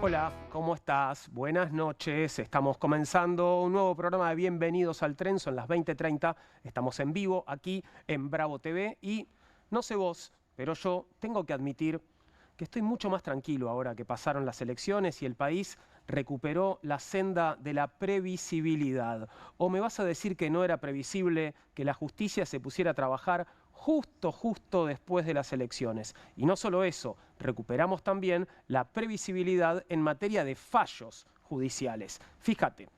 Hola, ¿cómo estás? Buenas noches. Estamos comenzando un nuevo programa de Bienvenidos al Tren. Son las 20:30. Estamos en vivo aquí en Bravo TV y no sé vos, pero yo tengo que admitir que estoy mucho más tranquilo ahora que pasaron las elecciones y el país recuperó la senda de la previsibilidad. ¿O me vas a decir que no era previsible que la justicia se pusiera a trabajar justo después de las elecciones? Y no solo eso, recuperamos también la previsibilidad en materia de fallos judiciales. Fíjate.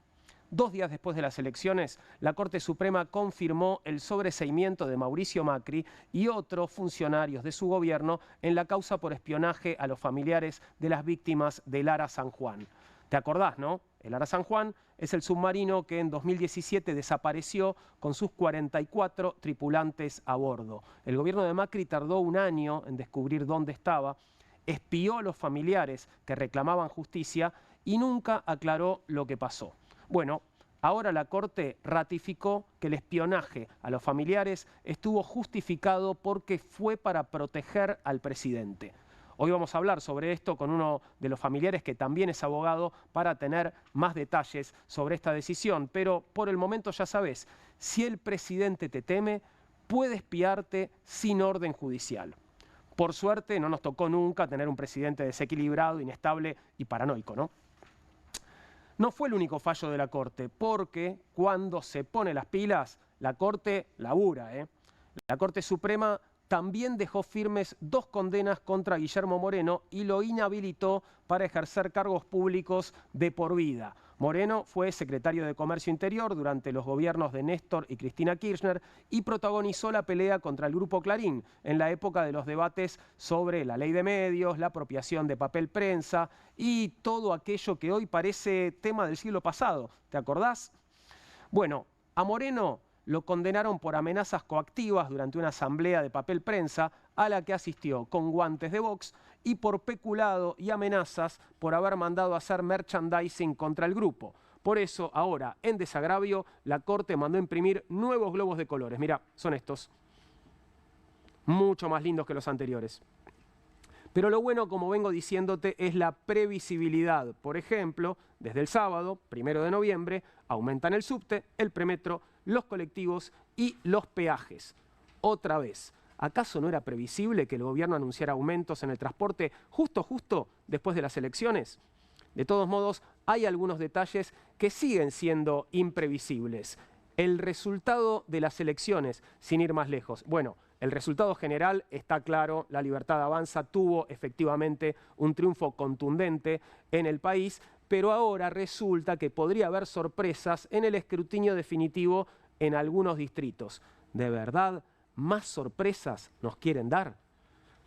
2 días después de las elecciones, la Corte Suprema confirmó el sobreseimiento de Mauricio Macri y otros funcionarios de su gobierno en la causa por espionaje a los familiares de las víctimas del ARA San Juan. ¿Te acordás, no? El ARA San Juan es el submarino que en 2017 desapareció con sus 44 tripulantes a bordo. El gobierno de Macri tardó un año en descubrir dónde estaba, espió a los familiares que reclamaban justicia y nunca aclaró lo que pasó. Bueno, ahora la Corte ratificó que el espionaje a los familiares estuvo justificado porque fue para proteger al presidente. Hoy vamos a hablar sobre esto con uno de los familiares que también es abogado para tener más detalles sobre esta decisión. Pero por el momento ya sabes, si el presidente te teme, puede espiarte sin orden judicial. Por suerte no nos tocó nunca tener un presidente desequilibrado, inestable y paranoico, ¿no? No fue el único fallo de la Corte, porque cuando se pone las pilas, la Corte labura, La Corte Suprema también dejó firmes 2 condenas contra Guillermo Moreno y lo inhabilitó para ejercer cargos públicos de por vida. Moreno fue secretario de Comercio Interior durante los gobiernos de Néstor y Cristina Kirchner y protagonizó la pelea contra el Grupo Clarín en la época de los debates sobre la ley de medios, la apropiación de papel prensa y todo aquello que hoy parece tema del siglo pasado. ¿Te acordás? Bueno, a Moreno lo condenaron por amenazas coactivas durante una asamblea de papel prensa a la que asistió con guantes de box y por peculado y amenazas por haber mandado a hacer merchandising contra el grupo. Por eso, ahora, en desagravio, la Corte mandó imprimir nuevos globos de colores. Mirá, son estos. Mucho más lindos que los anteriores. Pero lo bueno, como vengo diciéndote, es la previsibilidad. Por ejemplo, desde el sábado, 1 de noviembre, aumentan el subte, el premetro, los colectivos y los peajes. Otra vez, ¿acaso no era previsible que el gobierno anunciara aumentos en el transporte justo después de las elecciones? De todos modos, hay algunos detalles que siguen siendo imprevisibles. El resultado de las elecciones, sin ir más lejos. Bueno, el resultado general está claro, La Libertad Avanza tuvo efectivamente un triunfo contundente en el país, pero ahora resulta que podría haber sorpresas en el escrutinio definitivo en algunos distritos. ¿De verdad más sorpresas nos quieren dar?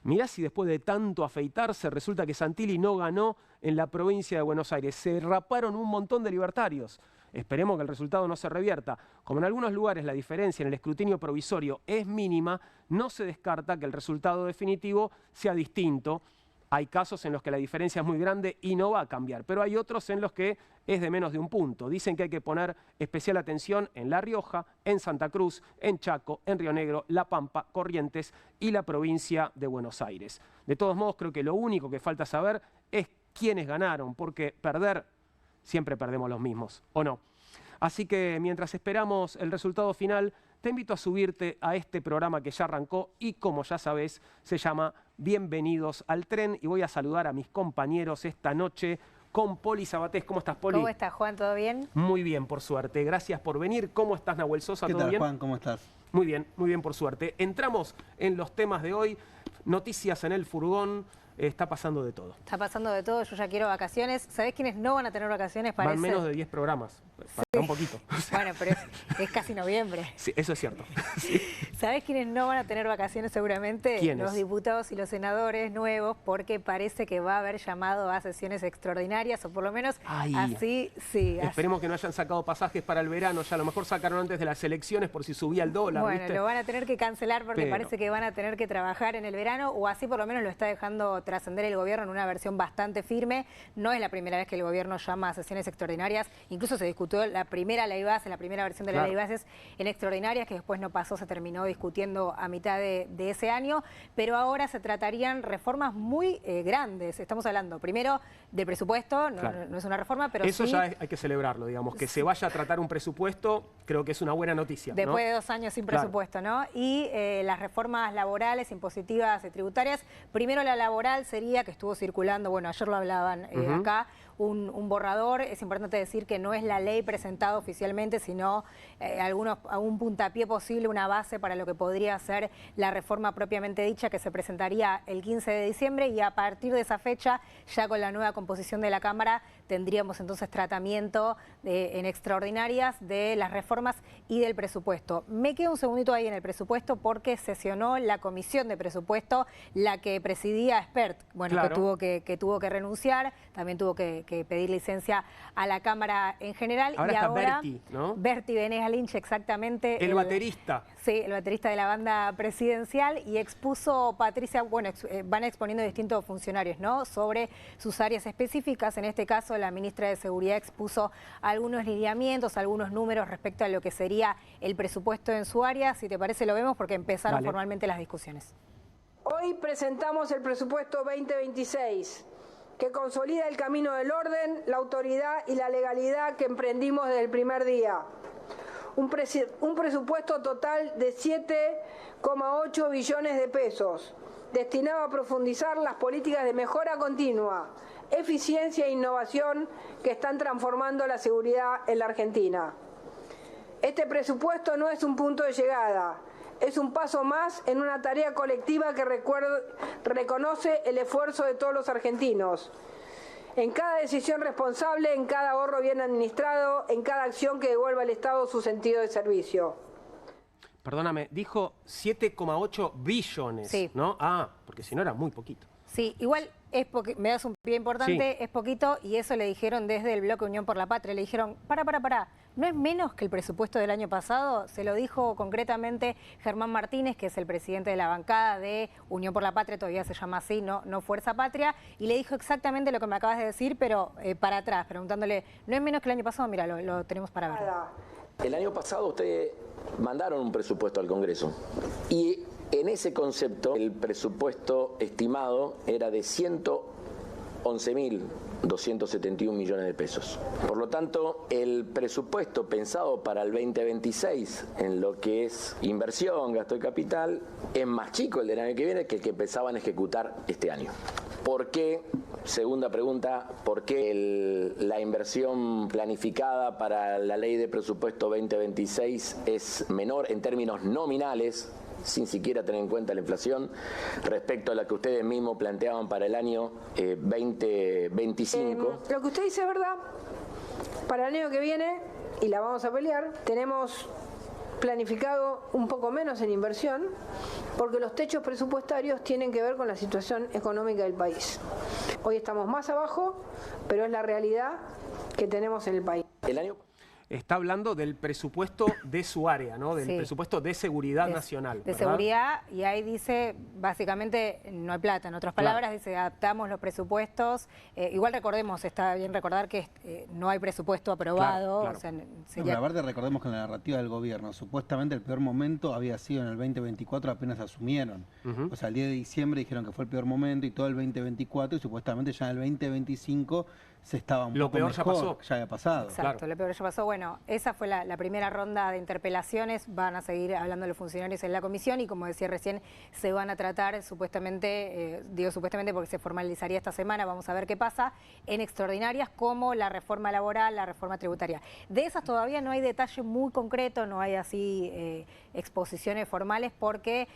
Mirá si después de tanto afeitarse resulta que Santilli no ganó en la provincia de Buenos Aires. Se raparon un montón de libertarios. Esperemos que el resultado no se revierta. Como en algunos lugares la diferencia en el escrutinio provisorio es mínima, no se descarta que el resultado definitivo sea distinto. Hay casos en los que la diferencia es muy grande y no va a cambiar, pero hay otros en los que es de menos de un punto. Dicen que hay que poner especial atención en La Rioja, en Santa Cruz, en Chaco, en Río Negro, La Pampa, Corrientes y la provincia de Buenos Aires. De todos modos, creo que lo único que falta saber es quiénes ganaron, porque perder siempre perdemos los mismos, ¿o no? Así que mientras esperamos el resultado final, te invito a subirte a este programa que ya arrancó y, como ya sabés, se llama Bienvenidos al Tren. Y voy a saludar a mis compañeros esta noche con Poli Sabatés. ¿Cómo estás, Poli? ¿Cómo estás, Juan? ¿Todo bien? Muy bien, por suerte. Gracias por venir. ¿Cómo estás, Nahuel Sosa? ¿Todo bien? ¿Qué tal, Juan? ¿Cómo estás? Muy bien, por suerte. Entramos en los temas de hoy. Noticias en el furgón. Está pasando de todo. Está pasando de todo, yo ya quiero vacaciones. ¿Sabés quiénes no van a tener vacaciones? Parece. Van menos de 10 programas, Sí. un poquito. Bueno, pero es casi noviembre. Sí, eso es cierto. Sí. ¿Sabés quiénes no van a tener vacaciones seguramente? ¿Quiénes? Los diputados y los senadores nuevos, porque parece que va a haber llamado a sesiones extraordinarias, o por lo menos así, sí. Esperemos que no hayan sacado pasajes para el verano, ya a lo mejor sacaron antes de las elecciones por si subía el dólar, Bueno, ¿viste? lo van a tener que cancelar porque parece que van a tener que trabajar en el verano, o así por lo menos lo está dejando trascender el gobierno en una versión bastante firme. No es la primera vez que el gobierno llama a sesiones extraordinarias. Incluso se discutió la primera ley base, la primera versión de la ley bases en extraordinarias, que después no pasó, se terminó discutiendo a mitad de ese año. Pero ahora se tratarían reformas muy grandes. Estamos hablando primero del presupuesto, no es una reforma, pero eso sí, ya hay que celebrarlo, digamos, que se vaya a tratar un presupuesto, creo que es una buena noticia. Después de 2 años sin presupuesto, ¿no? Y las reformas laborales, impositivas y tributarias. Primero la laboral sería, que estuvo circulando, bueno, ayer lo hablaban acá, un borrador. Es importante decir que no es la ley presentada oficialmente, sino algún puntapié posible, una base para lo que podría ser la reforma propiamente dicha, que se presentaría el 15 de diciembre, y a partir de esa fecha, ya con la nueva composición de la Cámara, tendríamos entonces tratamiento en extraordinarias de las reformas y del presupuesto. Me quedo un segundito ahí en el presupuesto porque sesionó la comisión de presupuesto, la que presidía Espert, bueno, que tuvo que renunciar, también tuvo que pedir licencia a la Cámara en general. Ahora y está ahora Berti, ¿no? Berti Venegas Lynch, exactamente. El baterista. Sí, el baterista de la banda presidencial, y expuso Patricia, bueno, van exponiendo distintos funcionarios, ¿no?, sobre sus áreas específicas. En este caso, la ministra de Seguridad expuso algunos lineamientos, algunos números respecto a lo que sería el presupuesto en su área. Si te parece, lo vemos porque empezaron formalmente las discusiones. Hoy presentamos el presupuesto 2026, que consolida el camino del orden, la autoridad y la legalidad que emprendimos desde el primer día. Un presupuesto total de 7,8 billones de pesos, destinado a profundizar las políticas de mejora continua, eficiencia e innovación que están transformando la seguridad en la Argentina. Este presupuesto no es un punto de llegada, es un paso más en una tarea colectiva que reconoce el esfuerzo de todos los argentinos. En cada decisión responsable, en cada ahorro bien administrado, en cada acción que devuelva al Estado su sentido de servicio. Perdóname, dijo 7,8 billones, ¿no? Ah, porque si no era muy poquito. Sí, igual me das un pie importante, es poquito, y eso le dijeron desde el bloque Unión por la Patria. Le dijeron, pará, ¿no es menos que el presupuesto del año pasado? Se lo dijo concretamente Germán Martínez, que es el presidente de la bancada de Unión por la Patria, todavía se llama así, no Fuerza Patria, y le dijo exactamente lo que me acabas de decir, pero para atrás, preguntándole, ¿no es menos que el año pasado? Mira, lo tenemos para ver. El año pasado ustedes mandaron un presupuesto al Congreso y en ese concepto el presupuesto estimado era de 111.271 millones de pesos. Por lo tanto, el presupuesto pensado para el 2026 en lo que es inversión, gasto de capital, es más chico el del año que viene que el que pensaban ejecutar este año. ¿Por qué? Segunda pregunta, ¿por qué la inversión planificada para la ley de presupuesto 2026 es menor en términos nominales, sin siquiera tener en cuenta la inflación, respecto a la que ustedes mismos planteaban para el año 2025? Lo que usted dice es verdad. Para el año que viene, y la vamos a pelear, tenemos planificado un poco menos en inversión, porque los techos presupuestarios tienen que ver con la situación económica del país. Hoy estamos más abajo, pero es la realidad que tenemos en el país. Está hablando del presupuesto de su área, ¿no? Del presupuesto de seguridad nacional. De seguridad, y ahí dice, básicamente, no hay plata. En otras palabras, dice, adaptamos los presupuestos. Igual recordemos, está bien recordar que no hay presupuesto aprobado. O sea, la verdad, recordemos que en la narrativa del gobierno, supuestamente el peor momento había sido en el 2024, apenas asumieron. O sea, el 10 de diciembre dijeron que fue el peor momento y todo el 2024, y supuestamente ya en el 2025 se estaba un poco mejor, ya pasó. Ya había pasado. Exacto, lo peor ya pasó. Bueno, esa fue la primera ronda de interpelaciones. Van a seguir hablando los funcionarios en la comisión y, como decía recién, se van a tratar supuestamente, digo supuestamente porque se formalizaría esta semana, vamos a ver qué pasa, en extraordinarias como la reforma laboral, la reforma tributaria. De esas todavía no hay detalle muy concreto, no hay así exposiciones formales, porque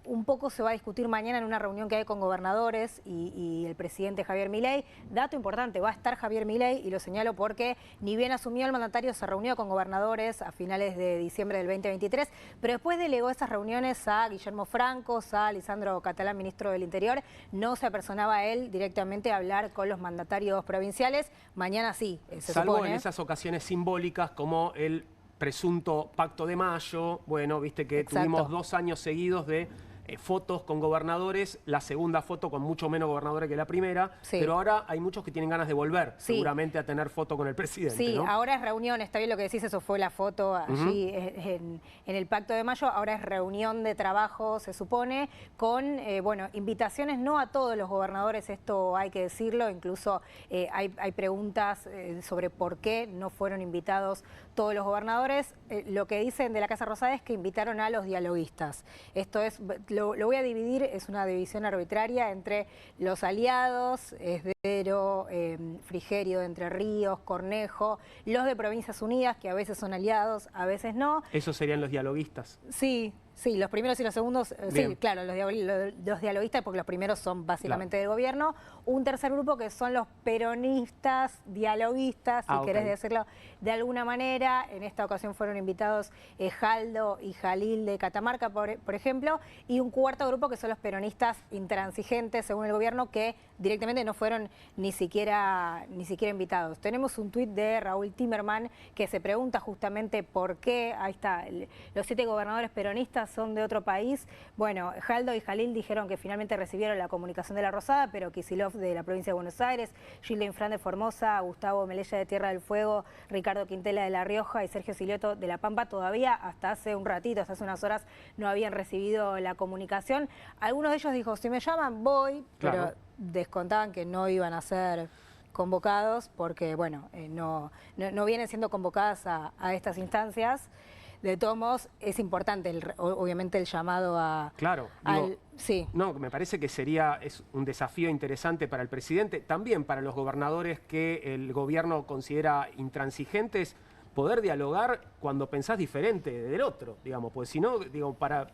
un poco se va a discutir mañana en una reunión que hay con gobernadores y el presidente Javier Milei. Dato importante, va a estar Javier Milei, y lo señalo porque ni bien asumió el mandatario, se reunió con gobernadores a finales de diciembre del 2023, pero después delegó esas reuniones a Guillermo Franco, a Lisandro Catalán, ministro del Interior. No se apersonaba a él directamente a hablar con los mandatarios provinciales. Mañana sí, se Salvo supone. En esas ocasiones simbólicas como el presunto Pacto de Mayo. Bueno, viste que tuvimos 2 años seguidos de fotos con gobernadores, la segunda foto con mucho menos gobernadores que la primera, Sí. pero ahora hay muchos que tienen ganas de volver, Sí. seguramente a tener foto con el presidente, Sí, ¿no? ahora es reunión, está bien lo que decís, eso fue la foto allí en el Pacto de Mayo, ahora es reunión de trabajo, se supone, con, bueno, invitaciones no a todos los gobernadores, esto hay que decirlo, incluso hay preguntas sobre por qué no fueron invitados todos los gobernadores. Lo que dicen de la Casa Rosada es que invitaron a los dialoguistas. Esto es, lo voy a dividir, es una división arbitraria entre los aliados, Esdero, Frigerio de Entre Ríos, Cornejo, los de Provincias Unidas, que a veces son aliados, a veces no. Esos serían los dialoguistas. Sí, sí, los primeros y los segundos, Bien. sí, claro, los dialoguistas, porque los primeros son básicamente del gobierno. Un tercer grupo que son los peronistas, dialoguistas, si querés ok. decirlo de alguna manera. En esta ocasión fueron invitados Jaldo y Jalil de Catamarca, por ejemplo, y un cuarto grupo que son los peronistas intransigentes, según el gobierno, que directamente no fueron ni siquiera invitados. Tenemos un tuit de Raúl Timerman que se pregunta justamente por qué, ahí está, los 7 gobernadores peronistas son de otro país. Bueno, Jaldo y Jalil dijeron que finalmente recibieron la comunicación de la Rosada, pero Kicillof de la provincia de Buenos Aires, Gilda Infran de Formosa, Gustavo Melella de Tierra del Fuego, Ricardo Quintela de La Rioja y Sergio Silioto de La Pampa todavía hasta hace un ratito, hasta hace unas horas, no habían recibido la comunicación. Algunos de ellos dijo, si me llaman voy, Claro. pero descontaban que no iban a ser convocados porque, bueno, no vienen siendo convocadas a estas instancias. De todos modos, es importante, obviamente, el llamado a... Claro, digo, sí. no, me parece que es un desafío interesante para el presidente, también para los gobernadores que el gobierno considera intransigentes, poder dialogar cuando pensás diferente del otro, digamos, pues si no, digo, ¿para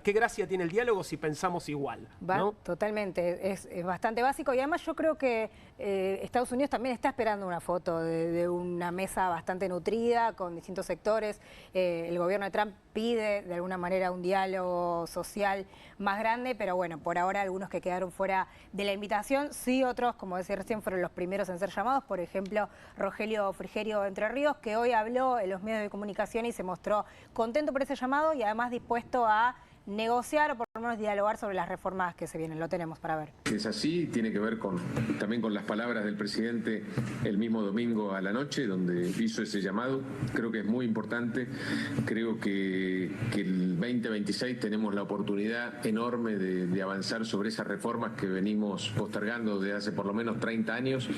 qué gracia tiene el diálogo si pensamos igual? ¿no? Totalmente, es bastante básico y además yo creo que Estados Unidos también está esperando una foto de una mesa bastante nutrida con distintos sectores. El gobierno de Trump pide de alguna manera un diálogo social más grande, pero bueno, por ahora algunos que quedaron fuera de la invitación, sí, otros, como decía recién, fueron los primeros en ser llamados, por ejemplo, Rogelio Frigerio de Entre Ríos, que hoy habló en los medios de comunicación y se mostró contento por ese llamado y además dispuesto a negociar o por lo menos dialogar sobre las reformas que se vienen. Lo tenemos para ver. Es así, tiene que ver también con las palabras del presidente el mismo domingo a la noche, donde hizo ese llamado. Creo que es muy importante. Creo que el 2026 tenemos la oportunidad enorme de avanzar sobre esas reformas que venimos postergando desde hace por lo menos 30 años.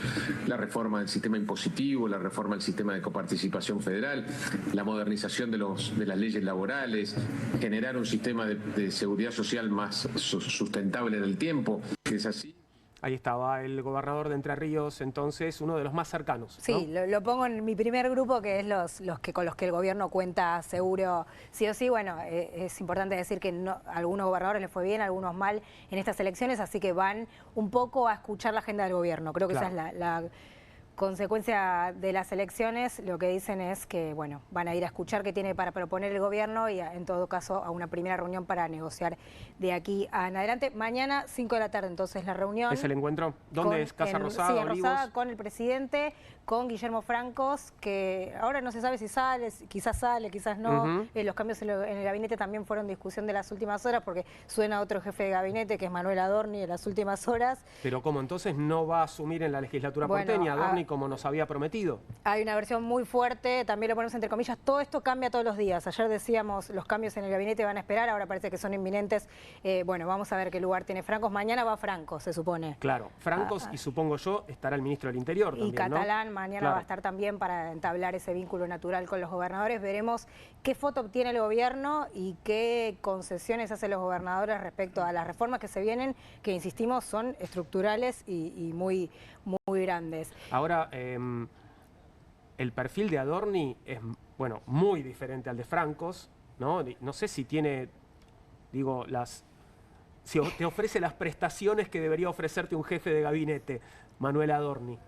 La reforma del sistema impositivo, la reforma del sistema de coparticipación federal, la modernización de las leyes laborales, generar un sistema de seguridad social más sustentable en el tiempo. Es así. Ahí estaba el gobernador de Entre Ríos, entonces, uno de los más cercanos, ¿no? Sí, lo pongo en mi primer grupo, que es los que con los que el gobierno cuenta seguro sí o sí. Bueno, es importante decir que a algunos gobernadores les fue bien, a algunos mal en estas elecciones, así que van un poco a escuchar la agenda del gobierno. Creo que Claro. esa es la consecuencia de las elecciones. Lo que dicen es que, bueno, van a ir a escuchar qué tiene para proponer el gobierno y en todo caso a una primera reunión para negociar de aquí en adelante. Mañana 5 de la tarde entonces la reunión. ¿Es el encuentro? ¿Dónde es? ¿Casa Rosada, Sí, en Olivos? Rosada, con el presidente, con Guillermo Francos, que ahora no se sabe si sale, quizás no. Ujú. Los cambios en el gabinete también fueron discusión de las últimas horas, porque suena otro jefe de gabinete, que es Manuel Adorni, en las últimas horas. Pero ¿cómo entonces no va a asumir en la legislatura Bueno, porteña, Adorni, como nos había prometido? Hay una versión muy fuerte, también lo ponemos entre comillas, todo esto cambia todos los días. Ayer decíamos, los cambios en el gabinete van a esperar, ahora parece que son inminentes. Bueno, vamos a ver qué lugar tiene Francos. Mañana va Francos, se supone. Claro, Francos y supongo yo estará el ministro del Interior Y también, ¿no? Catalán mañana Claro. va a estar también para entablar ese vínculo natural con los gobernadores. Veremos qué foto obtiene el gobierno y qué concesiones hacen los gobernadores respecto a las reformas que se vienen, que insistimos son estructurales y muy, muy grandes. Ahora, el perfil de Adorni es, bueno, muy diferente al de Francos, ¿no? No sé si tiene, digo, si te ofrece las prestaciones que debería ofrecerte un jefe de gabinete, Manuel Adorni.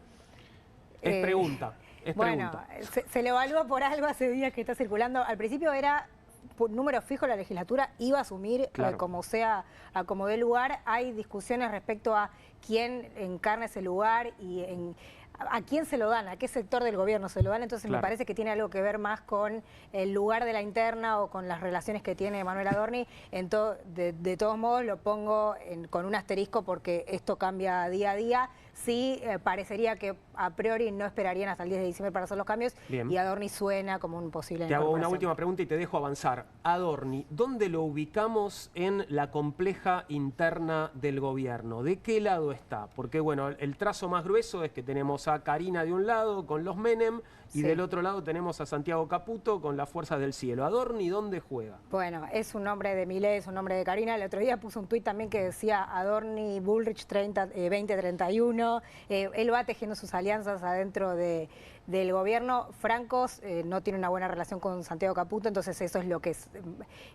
Es pregunta, es Bueno, pregunta. se le evalúa por algo hace días que está circulando. Al principio era por número fijo, la legislatura iba a asumir Claro. como sea, a como dé lugar. Hay discusiones respecto a quién encarna ese lugar y ¿a quién se lo dan? ¿A qué sector del gobierno se lo dan? Entonces me parece que tiene algo que ver más con el lugar de la interna o con las relaciones que tiene Manuel Adorni. De todos modos lo pongo con un asterisco porque esto cambia día a día. Sí, parecería que a priori no esperarían hasta el 10 de diciembre para hacer los cambios. Bien. Y Adorni suena como un posible... Te hago una última pregunta y te dejo avanzar. Adorni, ¿dónde lo ubicamos en la compleja interna del gobierno? ¿De qué lado está? Porque bueno, el trazo más grueso es que tenemos a Karina de un lado con los Menem y del otro lado tenemos a Santiago Caputo con las Fuerzas del Cielo. ¿Adorni dónde juega? Bueno, es un nombre de Milei, es un nombre de Karina. El otro día puso un tuit también que decía Adorni Bullrich 2031. Él va tejiendo sus alianzas adentro del gobierno. Francos no tiene una buena relación con Santiago Caputo, entonces eso es lo que es.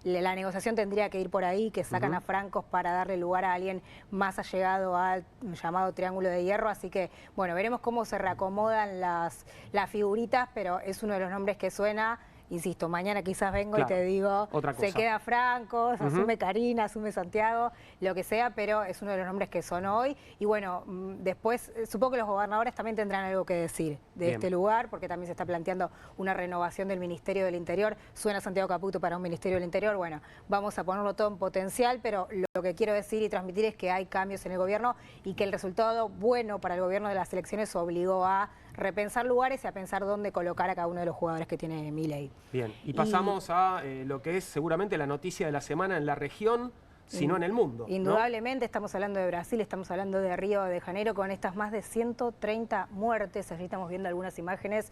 La negociación tendría que ir por ahí, que sacan a Francos para darle lugar a alguien más allegado al llamado Triángulo de Hierro. Así que, bueno, veremos cómo se reacomodan las figuritas, pero es uno de los nombres que suena. Insisto, mañana quizás vengo y te digo, se queda Francos, asume Karina, asume Santiago, lo que sea, pero es uno de los nombres que son hoy. Y bueno, después supongo que los gobernadores también tendrán algo que decir de este lugar, porque también se está planteando una renovación del Ministerio del Interior. Suena Santiago Caputo para un Ministerio del Interior. Bueno, vamos a ponerlo todo en potencial, pero lo que quiero decir y transmitir es que hay cambios en el gobierno y que el resultado bueno para el gobierno de las elecciones obligó a repensar lugares y a pensar dónde colocar a cada uno de los jugadores que tiene Milei. Bien, y pasamos a lo que es seguramente la noticia de la semana en la región, sino en el mundo. Indudablemente, ¿no? Estamos hablando de Brasil, estamos hablando de Río de Janeiro, con estas más de 130 muertes. Allí estamos viendo algunas imágenes,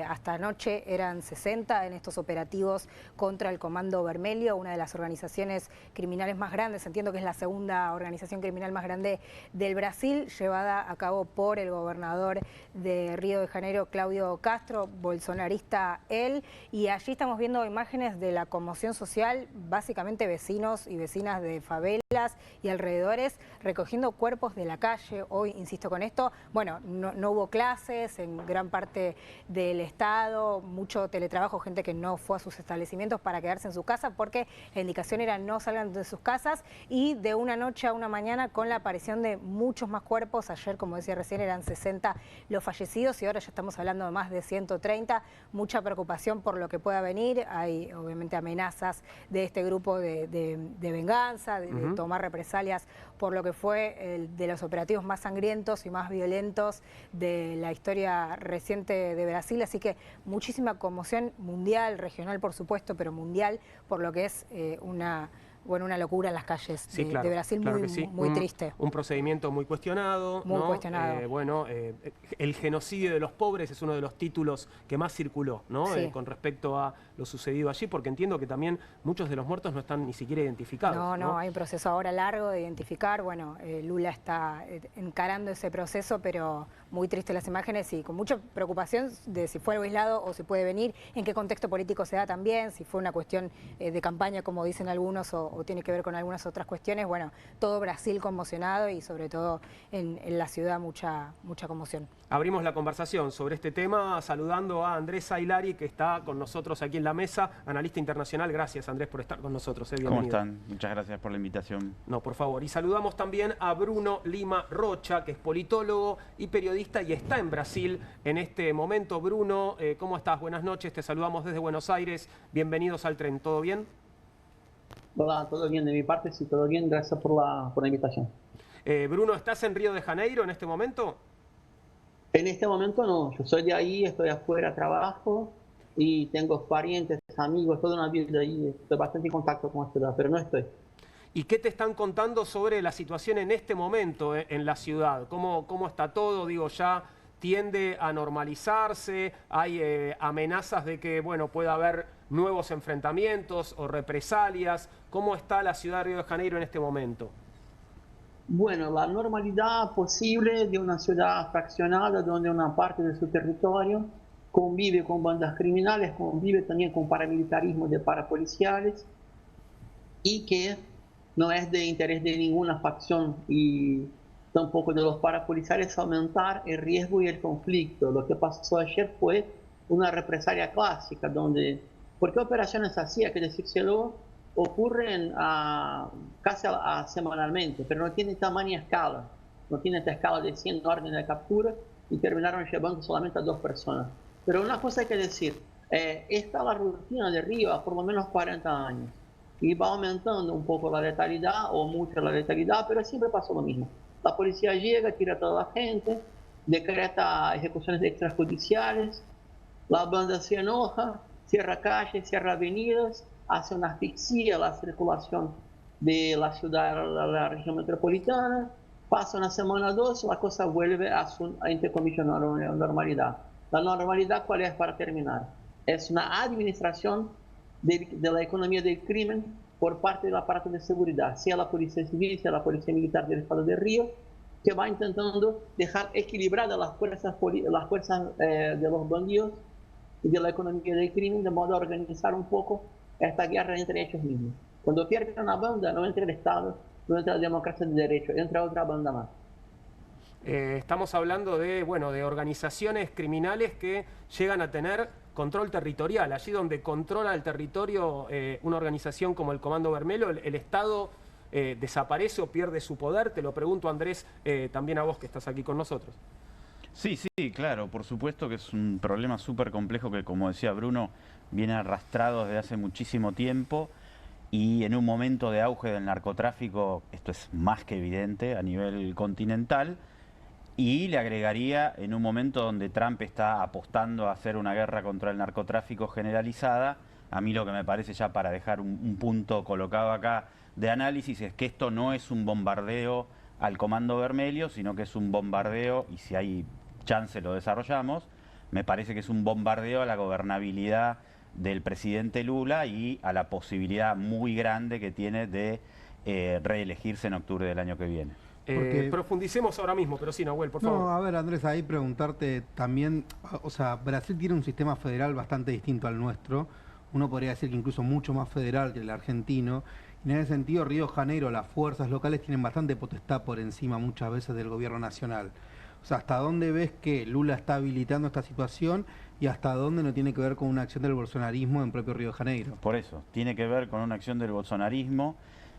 hasta anoche eran 60 en estos operativos contra el Comando Vermelho, una de las organizaciones criminales más grandes, entiendo que es la segunda organización criminal más grande del Brasil, llevada a cabo por el gobernador de Río de Janeiro, Cláudio Castro, bolsonarista él, y allí estamos viendo imágenes de la conmoción social, básicamente vecinos y vecinas de favelas y alrededores recogiendo cuerpos de la calle. Hoy, insisto con esto, bueno, no hubo clases en gran parte del estado, mucho teletrabajo, gente que no fue a sus establecimientos para quedarse en su casa porque la indicación era no salgan de sus casas, y de una noche a una mañana con la aparición de muchos más cuerpos. Ayer, como decía recién, eran 60 los fallecidos y ahora ya estamos hablando de más de 130. Mucha preocupación por lo que pueda venir. Hay obviamente amenazas de este grupo de venganza, de tomar represalias por lo que fue de los operativos más sangrientos y más violentos de la historia reciente de Brasil. Así que muchísima conmoción mundial, regional por supuesto, pero mundial, por lo que es una locura en las calles de Brasil, muy triste. Un procedimiento muy cuestionado. Muy cuestionado. El genocidio de los pobres es uno de los títulos que más circuló, ¿no? Con respecto a lo sucedido allí, porque entiendo que también muchos de los muertos no están ni siquiera identificados. No, hay un proceso ahora largo de identificar. Bueno, Lula está encarando ese proceso, pero muy triste las imágenes y con mucha preocupación de si fue algo aislado o si puede venir, en qué contexto político se da también, si fue una cuestión de campaña, como dicen algunos, o tiene que ver con algunas otras cuestiones. Bueno, todo Brasil conmocionado y sobre todo en la ciudad mucha conmoción. Abrimos la conversación sobre este tema saludando a Andrés Ailari, que está con nosotros aquí en la mesa, analista internacional. Gracias, Andrés, por estar con nosotros. Bienvenido. ¿Cómo están? Muchas gracias por la invitación. No, por favor. Y saludamos también a Bruno Lima Rocha, que es politólogo y periodista y está en Brasil en este momento. Bruno, ¿cómo estás? Buenas noches, te saludamos desde Buenos Aires. Bienvenidos al tren, ¿todo bien? Hola, todo bien de mi parte, sí, todo bien, gracias por la invitación. Bruno, ¿estás en Río de Janeiro en este momento? En este momento no, yo soy de ahí, estoy afuera, trabajo y tengo parientes, amigos, toda una vida ahí, estoy bastante en contacto con esta ciudad, pero no estoy. ¿Y qué te están contando sobre la situación en este momento en la ciudad? ¿Cómo está todo? Digo, ya tiende a normalizarse, hay amenazas de que pueda haber nuevos enfrentamientos o represalias. ¿Cómo está la ciudad de Río de Janeiro en este momento? Bueno, la normalidad posible de una ciudad fraccionada donde una parte de su territorio convive con bandas criminales, convive también con paramilitarismo de parapoliciales y que no es de interés de ninguna facción y tampoco de los parapoliciales aumentar el riesgo y el conflicto. Lo que pasó ayer fue una represalia clásica porque operaciones así, hay que decírselo, ocurren casi semanalmente, pero no tienen tamaña escala. No tienen esta escala de 100 órdenes de captura, y terminaron llevando solamente a 2 personas. Pero una cosa hay que decir, esta es la rutina de Río a por lo menos 40 años y va aumentando un poco la letalidad o mucho la letalidad, pero siempre pasa lo mismo. La policía llega, tira a toda la gente, decreta ejecuciones extrajudiciales, la banda se enoja, cierra calles, cierra avenidas, hace una asfixia a la circulación de la ciudad a la región metropolitana, pasa una semana o 2, la cosa vuelve a su, entre comillas, normalidad. La normalidad, ¿cuál es para terminar? Es una administración de la economía del crimen por parte del aparato de seguridad, sea la policía civil, sea la policía militar del estado de Río, que va intentando dejar equilibradas las fuerzas de los bandidos y de la economía del crimen, de modo a organizar un poco esta guerra entre ellos mismos. Cuando pierden una banda, no entra el Estado, no entra la democracia de derecho, entra otra banda más. Estamos hablando de, bueno, de organizaciones criminales que llegan a tener control territorial. Allí donde controla el territorio una organización como el Comando Vermelho, el Estado desaparece o pierde su poder. Te lo pregunto, Andrés, también a vos que estás aquí con nosotros. Sí, sí, claro, por supuesto que es un problema súper complejo que, como decía Bruno, viene arrastrado desde hace muchísimo tiempo y en un momento de auge del narcotráfico esto es más que evidente a nivel continental. Y le agregaría en un momento donde Trump está apostando a hacer una guerra contra el narcotráfico generalizada, a mí lo que me parece, ya para dejar un punto colocado acá de análisis, es que esto no es un bombardeo al Comando Vermelho, sino que es un bombardeo, y si hay chance lo desarrollamos, me parece que es un bombardeo a la gobernabilidad del presidente Lula y a la posibilidad muy grande que tiene de reelegirse en octubre del año que viene. Profundicemos ahora mismo, pero sí, Nahuel, por favor. No, a ver, Andrés, ahí preguntarte también, o sea, Brasil tiene un sistema federal bastante distinto al nuestro, uno podría decir que incluso mucho más federal que el argentino, y en ese sentido Río de Janeiro, las fuerzas locales tienen bastante potestad por encima muchas veces del gobierno nacional. O sea, ¿hasta dónde ves que Lula está habilitando esta situación y hasta dónde no tiene que ver con una acción del bolsonarismo en propio Río de Janeiro? Por eso, tiene que ver con una acción del bolsonarismo.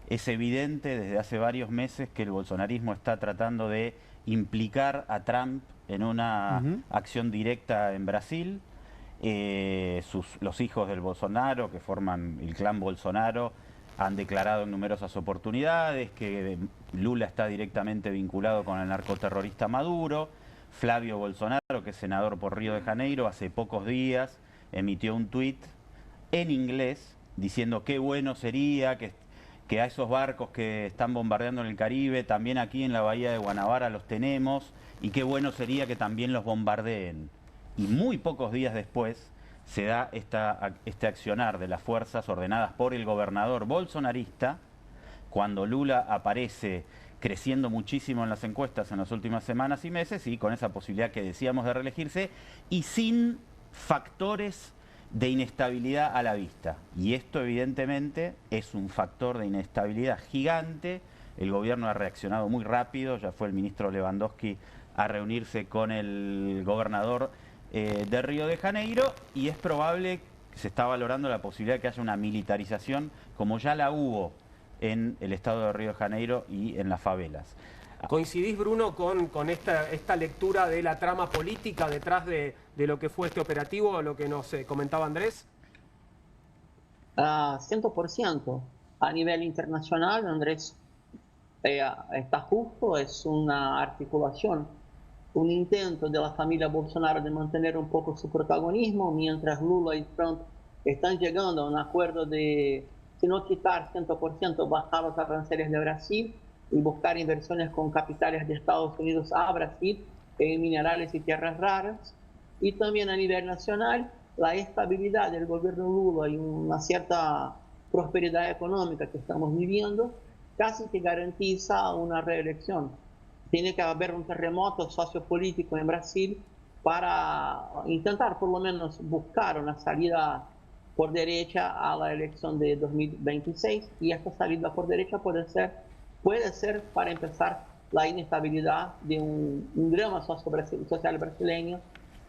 Es evidente desde hace varios meses que el bolsonarismo está tratando de implicar a Trump en una acción directa en Brasil. Los hijos del Bolsonaro, que forman el clan Bolsonaro, han declarado en numerosas oportunidades que Lula está directamente vinculado con el narcoterrorista Maduro. Flavio Bolsonaro, que es senador por Río de Janeiro, hace pocos días emitió un tuit en inglés diciendo qué bueno sería que a esos barcos que están bombardeando en el Caribe, también aquí en la bahía de Guanabara los tenemos, y qué bueno sería que también los bombardeen. Y muy pocos días después se da este accionar de las fuerzas ordenadas por el gobernador bolsonarista, cuando Lula aparece creciendo muchísimo en las encuestas en las últimas semanas y meses, y con esa posibilidad que decíamos de reelegirse, y sin factores de inestabilidad a la vista. Y esto evidentemente es un factor de inestabilidad gigante. El gobierno ha reaccionado muy rápido, ya fue el ministro Lewandowski a reunirse con el gobernador de Río de Janeiro, y es probable que se está valorando la posibilidad de que haya una militarización como ya la hubo en el estado de Río de Janeiro y en las favelas. ¿Coincidís, Bruno, con esta lectura de la trama política detrás de lo que fue este operativo, lo que nos comentaba Andrés? 100%. A nivel internacional, Andrés está justo, es una articulación, un intento de la familia Bolsonaro de mantener un poco su protagonismo, mientras Lula y Trump están llegando a un acuerdo de, si no quitar 100%, bajar los aranceles de Brasil y buscar inversiones con capitales de Estados Unidos a Brasil en minerales y tierras raras. Y también a nivel nacional, la estabilidad del gobierno Lula y una cierta prosperidad económica que estamos viviendo casi que garantiza una reelección. Tiene que haber un terremoto sociopolítico en Brasil para intentar por lo menos buscar una salida por derecha a la elección de 2026, y esta salida por derecha puede ser para empezar la inestabilidad de un drama social brasileño,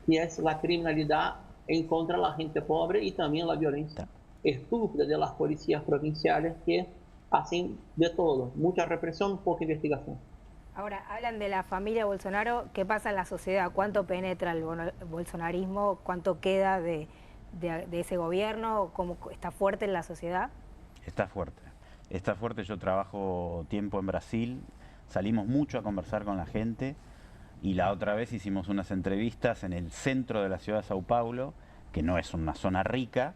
que es la criminalidad en contra de la gente pobre y también la violencia estúpida de las policías provinciales que hacen de todo, mucha represión, poca investigación. Ahora, hablan de la familia Bolsonaro, ¿qué pasa en la sociedad? ¿Cuánto penetra el bolsonarismo? ¿Cuánto queda de ese gobierno? ¿Cómo está fuerte en la sociedad? Está fuerte. Está fuerte. Yo trabajo tiempo en Brasil, salimos mucho a conversar con la gente y la otra vez hicimos unas entrevistas en el centro de la ciudad de Sao Paulo, que no es una zona rica,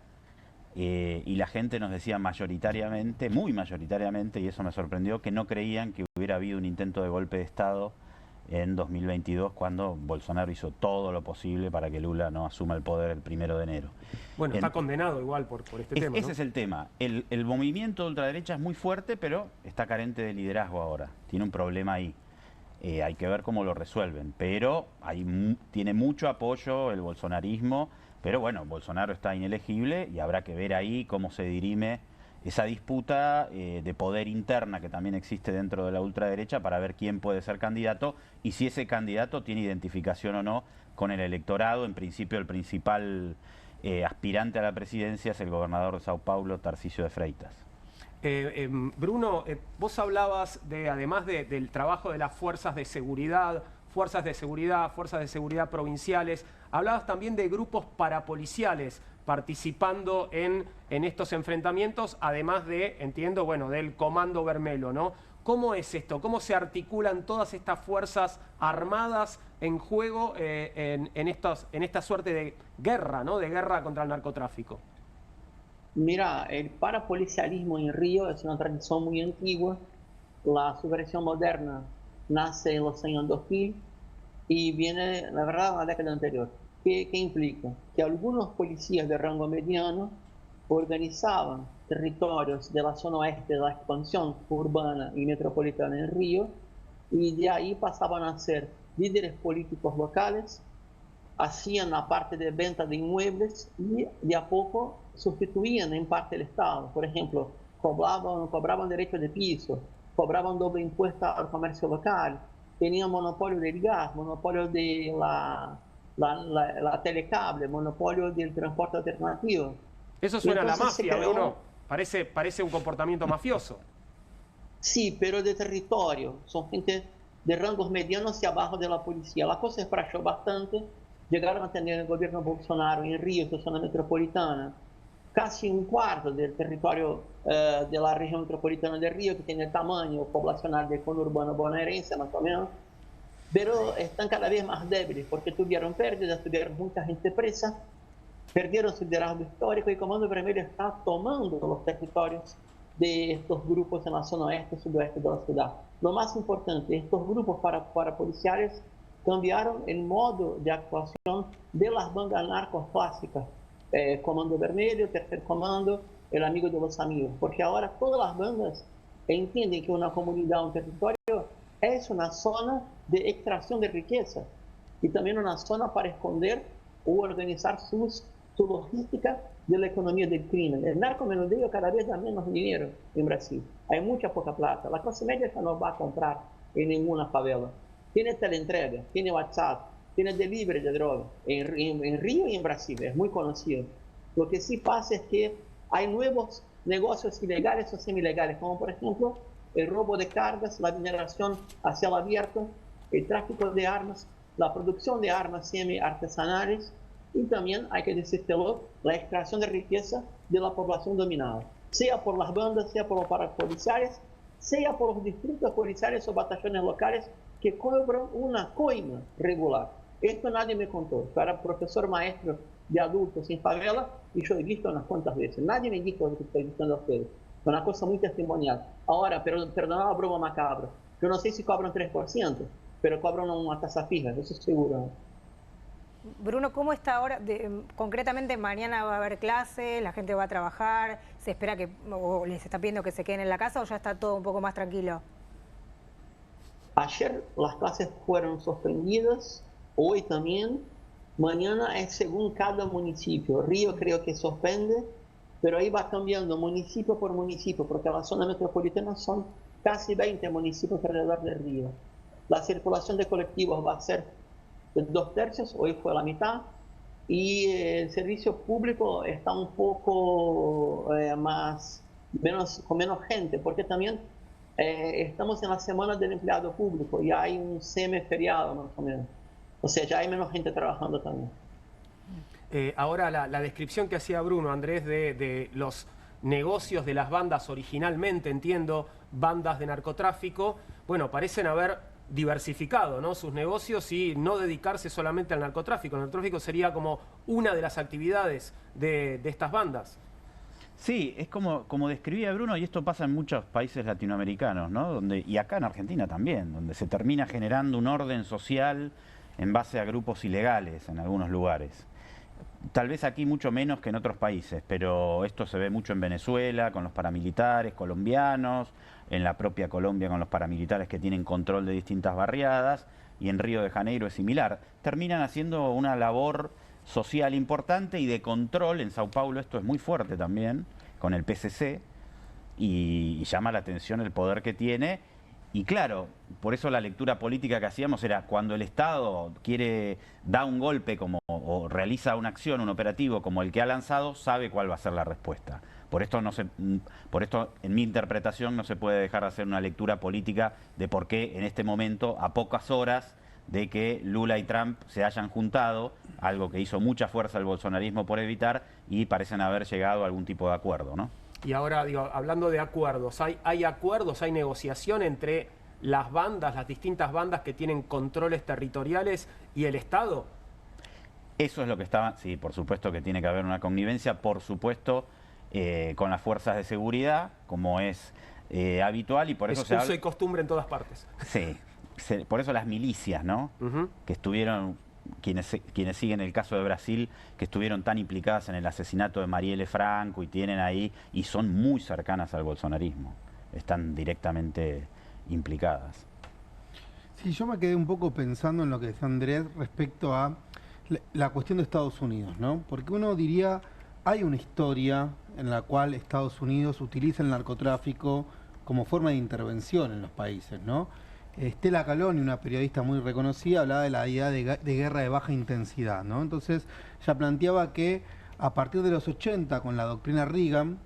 y la gente nos decía mayoritariamente, muy mayoritariamente, y eso me sorprendió, que no creían que hubiera habido un intento de golpe de Estado en 2022 cuando Bolsonaro hizo todo lo posible para que Lula no asuma el poder el 1 de enero. Bueno, está condenado igual por este tema, ¿no? Ese es el tema. El movimiento de ultraderecha es muy fuerte, pero está carente de liderazgo ahora. Tiene un problema ahí. Hay que ver cómo lo resuelven. Pero tiene mucho apoyo el bolsonarismo. Pero bueno, Bolsonaro está inelegible y habrá que ver ahí cómo se dirime esa disputa de poder interna que también existe dentro de la ultraderecha para ver quién puede ser candidato y si ese candidato tiene identificación o no con el electorado. En principio el principal aspirante a la presidencia es el gobernador de Sao Paulo, Tarcísio de Freitas. Bruno, vos hablabas además del trabajo de las fuerzas de seguridad provinciales, hablabas también de grupos parapoliciales participando en estos enfrentamientos, además entiendo, bueno, del Comando Vermelho, ¿no? ¿Cómo es esto? ¿Cómo se articulan todas estas fuerzas armadas en juego en esta suerte de guerra, ¿no? De guerra contra el narcotráfico. Mira, el parapolicialismo en Río es una tradición muy antigua. La subversión moderna nace en los años 2000 y viene, la verdad, en la década anterior. ¿Qué implica? Que algunos policías de rango mediano organizaban territorios de la zona oeste de la expansión urbana y metropolitana en Río, y de ahí pasaban a ser líderes políticos locales, hacían la parte de venta de inmuebles y de a poco sustituían en parte el Estado. Por ejemplo, cobraban derecho de piso, cobraban doble impuesto al comercio local, tenían monopolio del gas, monopolio de la telecable, monopolio del transporte alternativo. Eso suena a la mafia, Bruno. Parece un comportamiento mafioso. Sí, pero de territorio. Son gente de rangos medianos y abajo de la policía. La cosa esprachó bastante. Llegaron a tener el gobierno Bolsonaro en Río, su zona metropolitana, casi un cuarto del territorio de la región metropolitana de Río, que tiene el tamaño poblacional del conurbano bonaerense, más o menos. Pero están cada vez más débiles porque tuvieron pérdidas, tuvieron mucha gente presa, perdieron su liderazgo histórico y el Comando Vermelho está tomando los territorios de estos grupos en la zona oeste y sudoeste de la ciudad. Lo más importante, estos grupos parapoliciales cambiaron el modo de actuación de las bandas narcos clásicas, Comando Vermelho, Tercer Comando, el Amigo de los Amigos, porque ahora todas las bandas entienden que una comunidad, un territorio, es una zona de extracción de riqueza y también una zona para esconder o organizar su logística de la economía del crimen. El narcomenudeo cada vez da menos dinero en Brasil. Hay mucha poca plata. La clase media ya no va a comprar en ninguna favela. Tiene teleentrega, tiene WhatsApp, tiene delivery de droga en Río y en Brasil. Es muy conocido. Lo que sí pasa es que hay nuevos negocios ilegales o semi-ilegales, como por ejemplo el robo de cargas, la generación a cielo abierto, el tráfico de armas, la producción de armas semi-artesanales y también, hay que decirlo, la extracción de riqueza de la población dominada, sea por las bandas, sea por los parapoliciales, sea por los distritos policiales o batallones locales que cobran una coima regular. Esto nadie me contó. Yo era profesor maestro de adultos en favela y yo he visto unas cuantas veces. Nadie me dijo lo que estoy diciendo a ustedes. Es una cosa muy testimonial. Ahora, perdonad la broma macabra. Yo no sé si cobran 3%, pero cobran una tasa fija, eso es seguro. Bruno, ¿cómo está ahora? Concretamente, mañana va a haber clase, la gente va a trabajar, ¿se espera o les está pidiendo que se queden en la casa o ya está todo un poco más tranquilo? Ayer las clases fueron suspendidas, hoy también. Mañana es según cada municipio. Río creo que suspende, pero ahí va cambiando municipio por municipio, porque la zona metropolitana son casi 20 municipios alrededor de Río. La circulación de colectivos va a ser de 2/3, hoy fue la mitad, y el servicio público está un poco con menos gente, porque también Estamos en la semana del empleado público y hay un semiferiado más o menos. O sea, ya hay menos gente trabajando también. Ahora, la descripción que hacía Bruno, Andrés, de los negocios de las bandas originalmente, entiendo, bandas de narcotráfico, bueno, parecen haber diversificado, ¿no?, sus negocios y no dedicarse solamente al narcotráfico. El narcotráfico sería como una de las actividades de estas bandas. Sí, es como describía Bruno, y esto pasa en muchos países latinoamericanos, ¿no? Y acá en Argentina también, donde se termina generando un orden social en base a grupos ilegales en algunos lugares. Tal vez aquí mucho menos que en otros países, pero esto se ve mucho en Venezuela, con los paramilitares colombianos, en la propia Colombia con los paramilitares que tienen control de distintas barriadas, y en Río de Janeiro es similar. Terminan haciendo una labor social importante y de control. En Sao Paulo esto es muy fuerte también, con el PCC, y llama la atención el poder que tiene. Y claro, por eso la lectura política que hacíamos era no el Estado da un golpe o realiza una acción, un operativo como el que ha lanzado, sabe cuál va a ser la respuesta. Por esto, en mi interpretación, no se puede dejar de hacer una lectura política de por qué en este momento, a pocas horas de que Lula y Trump se hayan juntado, algo que hizo mucha fuerza el bolsonarismo por evitar, y parecen haber llegado a algún tipo de acuerdo, ¿no? Y ahora, digo, hablando de acuerdos, ¿hay acuerdos, hay negociación entre las bandas, las distintas bandas que tienen controles territoriales y el Estado? Eso es lo que estaba, sí, por supuesto que tiene que haber una connivencia, por supuesto, con las fuerzas de seguridad, como es habitual, y por eso se habla... Es uso y costumbre en todas partes. Sí, por eso las milicias, ¿no? Que estuvieron... Quienes siguen el caso de Brasil, que estuvieron tan implicadas en el asesinato de Marielle Franco y tienen ahí, y son muy cercanas al bolsonarismo, están directamente implicadas. Sí, yo me quedé un poco pensando en lo que decía Andrés respecto a la cuestión de Estados Unidos, ¿no? Porque uno diría, hay una historia en la cual Estados Unidos utiliza el narcotráfico como forma de intervención en los países, ¿no? Stella Caloni, una periodista muy reconocida, hablaba de la idea de guerra de baja intensidad, ¿no? Entonces, ella planteaba que a partir de los 80, con la doctrina Reagan,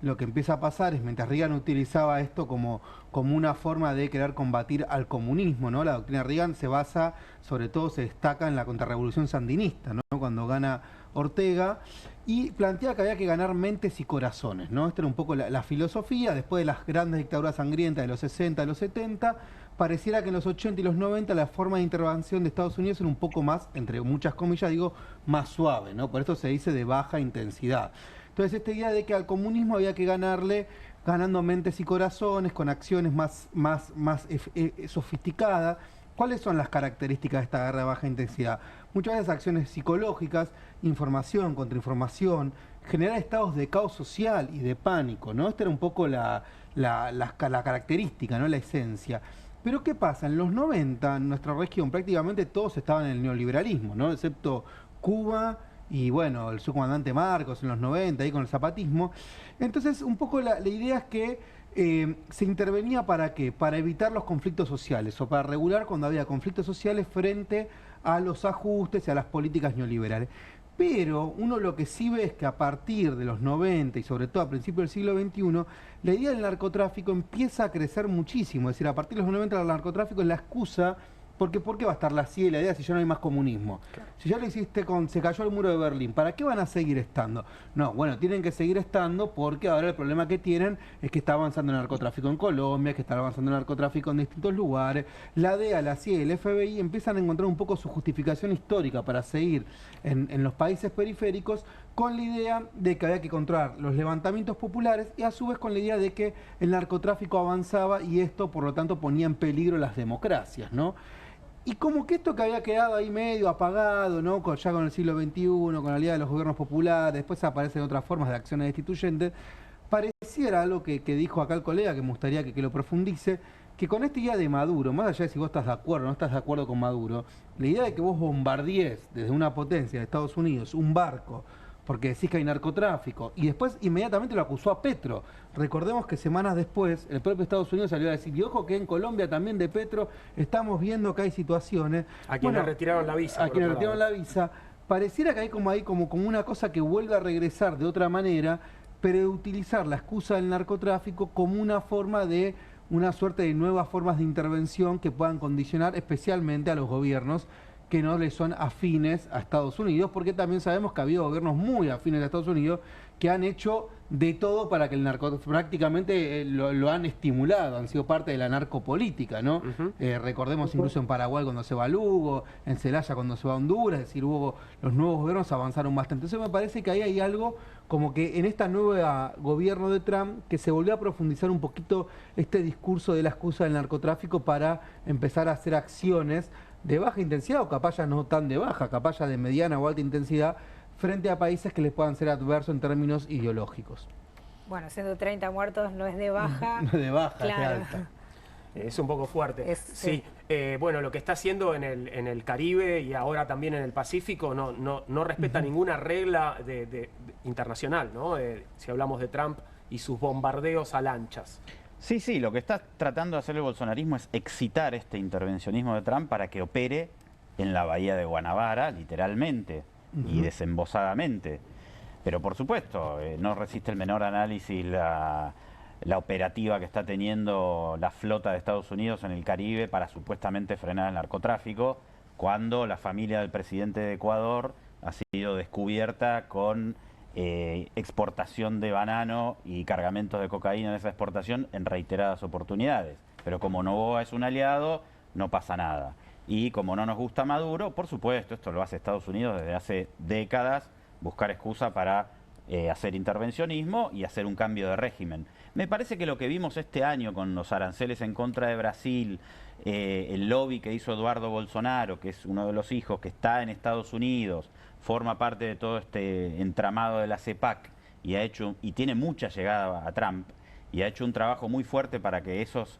lo que empieza a pasar es, mientras Reagan utilizaba esto como una forma de querer combatir al comunismo, ¿no? La doctrina Reagan se basa, sobre todo se destaca en la contrarrevolución sandinista, ¿no? Cuando gana Ortega, y plantea que había que ganar mentes y corazones, ¿no? Esta era un poco la filosofía. Después de las grandes dictaduras sangrientas de los 60, de los 70, pareciera que en los 80 y los 90 la forma de intervención de Estados Unidos era un poco más, entre muchas comillas digo, más suave, ¿no? Por eso se dice de baja intensidad. Entonces esta idea de que al comunismo había que ganarle ganando mentes y corazones, con acciones más sofisticadas. ¿Cuáles son las características de esta guerra de baja intensidad? Muchas veces acciones psicológicas, información, contrainformación, generar estados de caos social y de pánico, ¿no? Esta era un poco la característica, ¿no? La esencia. Pero ¿qué pasa? En los 90, en nuestra región, prácticamente todos estaban en el neoliberalismo, ¿no? Excepto Cuba y, bueno, el subcomandante Marcos en los 90, ahí con el zapatismo. Entonces, un poco la idea es que se intervenía ¿para qué? Para evitar los conflictos sociales o para regular cuando había conflictos sociales frente a los ajustes y a las políticas neoliberales. Pero uno lo que sí ve es que a partir de los 90 y sobre todo a principios del siglo XXI, la idea del narcotráfico empieza a crecer muchísimo. Es decir, a partir de los 90 el narcotráfico es la excusa, porque ¿por qué va a estar la CIA y la idea si ya no hay más comunismo? Claro. Si ya lo hiciste se cayó el muro de Berlín, ¿para qué van a seguir estando? No, bueno, tienen que seguir estando porque ahora el problema que tienen es que está avanzando el narcotráfico en Colombia, que está avanzando el narcotráfico en distintos lugares. La DEA, la CIA y el FBI empiezan a encontrar un poco su justificación histórica para seguir en los países periféricos, con la idea de que había que controlar los levantamientos populares y a su vez con la idea de que el narcotráfico avanzaba y esto por lo tanto ponía en peligro las democracias, ¿no? Y como que esto que había quedado ahí medio apagado, ¿no? Ya con el siglo XXI, con la idea de los gobiernos populares, después aparecen otras formas de acciones destituyentes, pareciera algo que dijo acá el colega, que me gustaría que lo profundice, que con esta idea de Maduro, más allá de si vos estás de acuerdo o no estás de acuerdo con Maduro, la idea de que vos bombardees desde una potencia de Estados Unidos un barco porque decís que hay narcotráfico, y después inmediatamente lo acusó a Petro. Recordemos que semanas después el propio Estados Unidos salió a decir, y ojo que en Colombia también de Petro estamos viendo que hay situaciones... A quienes le retiraron la visa. A quienes le retiraron la visa. Pareciera que hay como una cosa que vuelve a regresar de otra manera, pero de utilizar la excusa del narcotráfico como una forma de una suerte de nuevas formas de intervención que puedan condicionar especialmente a los gobiernos que no le son afines a Estados Unidos, porque también sabemos que ha habido gobiernos muy afines a Estados Unidos que han hecho de todo para que el narcotráfico, prácticamente lo han estimulado, han sido parte de la narcopolítica, ¿no? Recordemos incluso en Paraguay cuando se va a Lugo, en Celaya cuando se va a Honduras, es decir, los nuevos gobiernos avanzaron bastante. Entonces me parece que ahí hay algo como que en esta nueva gobierno de Trump que se volvió a profundizar un poquito este discurso de la excusa del narcotráfico para empezar a hacer acciones de baja intensidad o capaz ya no tan de baja, capaz ya de mediana o alta intensidad frente a países que les puedan ser adversos en términos ideológicos. Bueno, 130 muertos no es de baja. No es de baja, claro. es de alta. Es un poco fuerte. Sí. Bueno, lo que está haciendo en el Caribe y ahora también en el Pacífico no respeta ninguna regla internacional, ¿no? Si hablamos de Trump y sus bombardeos a lanchas. Sí, lo que está tratando de hacer el bolsonarismo es excitar este intervencionismo de Trump para que opere en la bahía de Guanabara, literalmente y desembosadamente. Pero por supuesto, no resiste el menor análisis la operativa que está teniendo la flota de Estados Unidos en el Caribe para supuestamente frenar el narcotráfico, cuando la familia del presidente de Ecuador ha sido descubierta con exportación de banano y cargamentos de cocaína en esa exportación en reiteradas oportunidades. Pero como Noboa es un aliado, no pasa nada. Y como no nos gusta Maduro, por supuesto, esto lo hace Estados Unidos desde hace décadas, buscar excusa para hacer intervencionismo y hacer un cambio de régimen. Me parece que lo que vimos este año con los aranceles en contra de Brasil, el lobby que hizo Eduardo Bolsonaro, que es uno de los hijos que está en Estados Unidos, forma parte de todo este entramado de la CEPAC y tiene mucha llegada a Trump y ha hecho un trabajo muy fuerte para que esos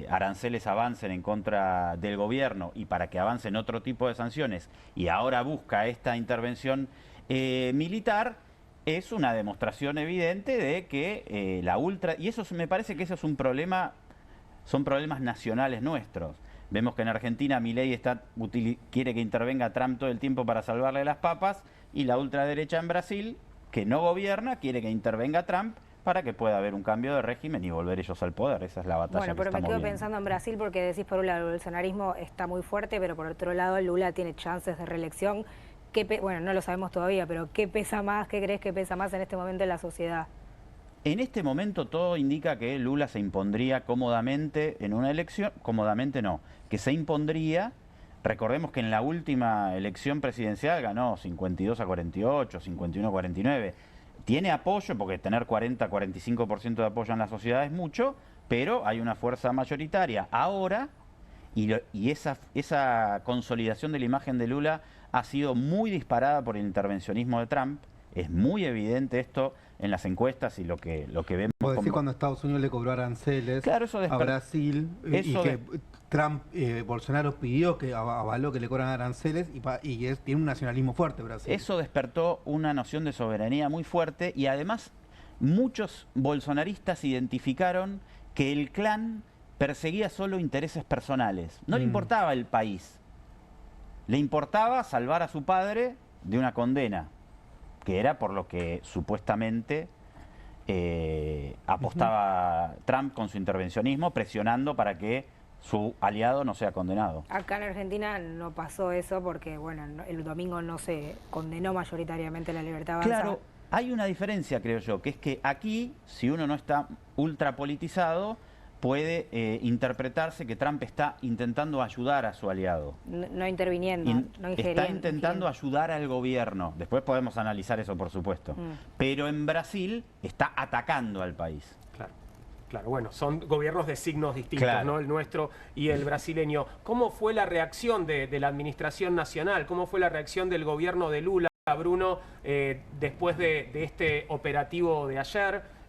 aranceles avancen en contra del gobierno y para que avancen otro tipo de sanciones, y ahora busca esta intervención militar, es una demostración evidente de que y eso me parece que eso es un problema, son problemas nacionales nuestros. Vemos que en Argentina Milei quiere que intervenga Trump todo el tiempo para salvarle las papas, y la ultraderecha en Brasil, que no gobierna, quiere que intervenga Trump para que pueda haber un cambio de régimen y volver ellos al poder. Esa es la batalla. Bueno, pero me quedo pensando en Brasil porque decís por un lado el bolsonarismo está muy fuerte, pero por otro lado Lula tiene chances de reelección. Bueno, no lo sabemos todavía, pero ¿qué pesa más? ¿Qué crees que pesa más en este momento en la sociedad? En este momento todo indica que Lula se impondría cómodamente en una elección, cómodamente no, que se impondría. Recordemos que en la última elección presidencial ganó 52-48, 51-49. Tiene apoyo, porque tener 40-45% de apoyo en la sociedad es mucho, pero hay una fuerza mayoritaria ahora, y esa consolidación de la imagen de Lula ha sido muy disparada por el intervencionismo de Trump. Es muy evidente esto en las encuestas y lo que vemos. Puedo decir cuando Estados Unidos le cobró aranceles a Brasil y que Trump, Bolsonaro pidió que avaló que le cobran aranceles y tiene un nacionalismo fuerte Brasil. Eso despertó una noción de soberanía muy fuerte, y además muchos bolsonaristas identificaron que el clan perseguía solo intereses personales. No le importaba el país, le importaba salvar a su padre de una condena, que era por lo que supuestamente apostaba Trump con su intervencionismo, presionando para que su aliado no sea condenado. Acá en Argentina no pasó eso porque, bueno, el domingo no se condenó mayoritariamente la libertad avanzada. Claro, hay una diferencia, creo yo, que es que aquí, si uno no está ultra politizado, puede interpretarse que Trump está intentando ayudar a su aliado. No interviniendo, no ingiriendo. Está intentando ayudar al gobierno. Después podemos analizar eso, por supuesto. Pero en Brasil está atacando al país. Claro, bueno, son gobiernos de signos distintos, ¿no? El nuestro y el brasileño. ¿Cómo fue la reacción de la administración nacional? ¿Cómo fue la reacción del gobierno de Lula, Bruno, después de este operativo de ayer?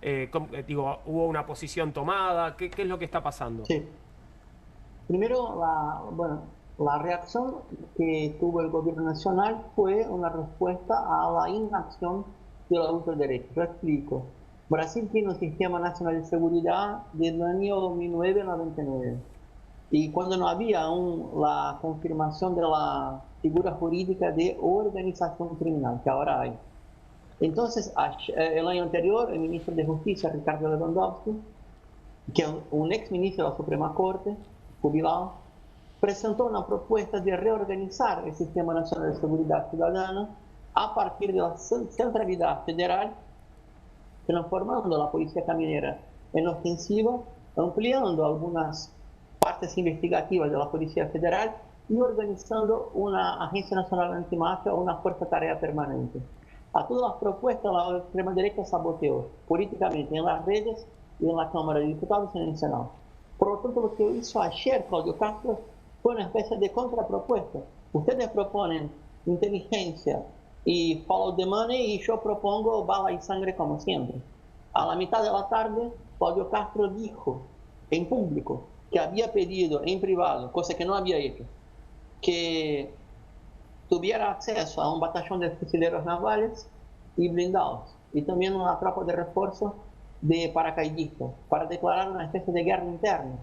¿Hubo una posición tomada? ¿Qué es lo que está pasando? Sí. Primero, la reacción que tuvo el gobierno nacional fue una respuesta a la inacción de la ultraderecha. Yo explico. Brasil tiene un sistema nacional de seguridad desde el año 2009-99. Y cuando no había aún la confirmación de la figura jurídica de organización criminal, que ahora hay. Entonces, el año anterior, el ministro de Justicia, Ricardo Lewandowski, que un ex ministro de la Suprema Corte, jubilado, presentó una propuesta de reorganizar el Sistema Nacional de Seguridad Ciudadana a partir de la centralidad federal, transformando la Policía Caminera en ofensiva, ampliando algunas partes investigativas de la Policía Federal y organizando una Agencia Nacional Antimafia o una Fuerza Tarea Permanente. A todas las propuestas la extrema derecha saboteó políticamente en las redes y en la Cámara de Diputados y en el Senado. Por lo tanto, lo que hizo ayer Claudio Castro fue una especie de contrapropuesta. Ustedes proponen inteligencia y follow the money y yo propongo bala y sangre como siempre. A la mitad de la tarde, Claudio Castro dijo en público que había pedido en privado, cosa que no había hecho, que tuviera acceso a un batallón de fusileros navales y blindados, y también una tropa de refuerzo de paracaidistas, para declarar una especie de guerra interna,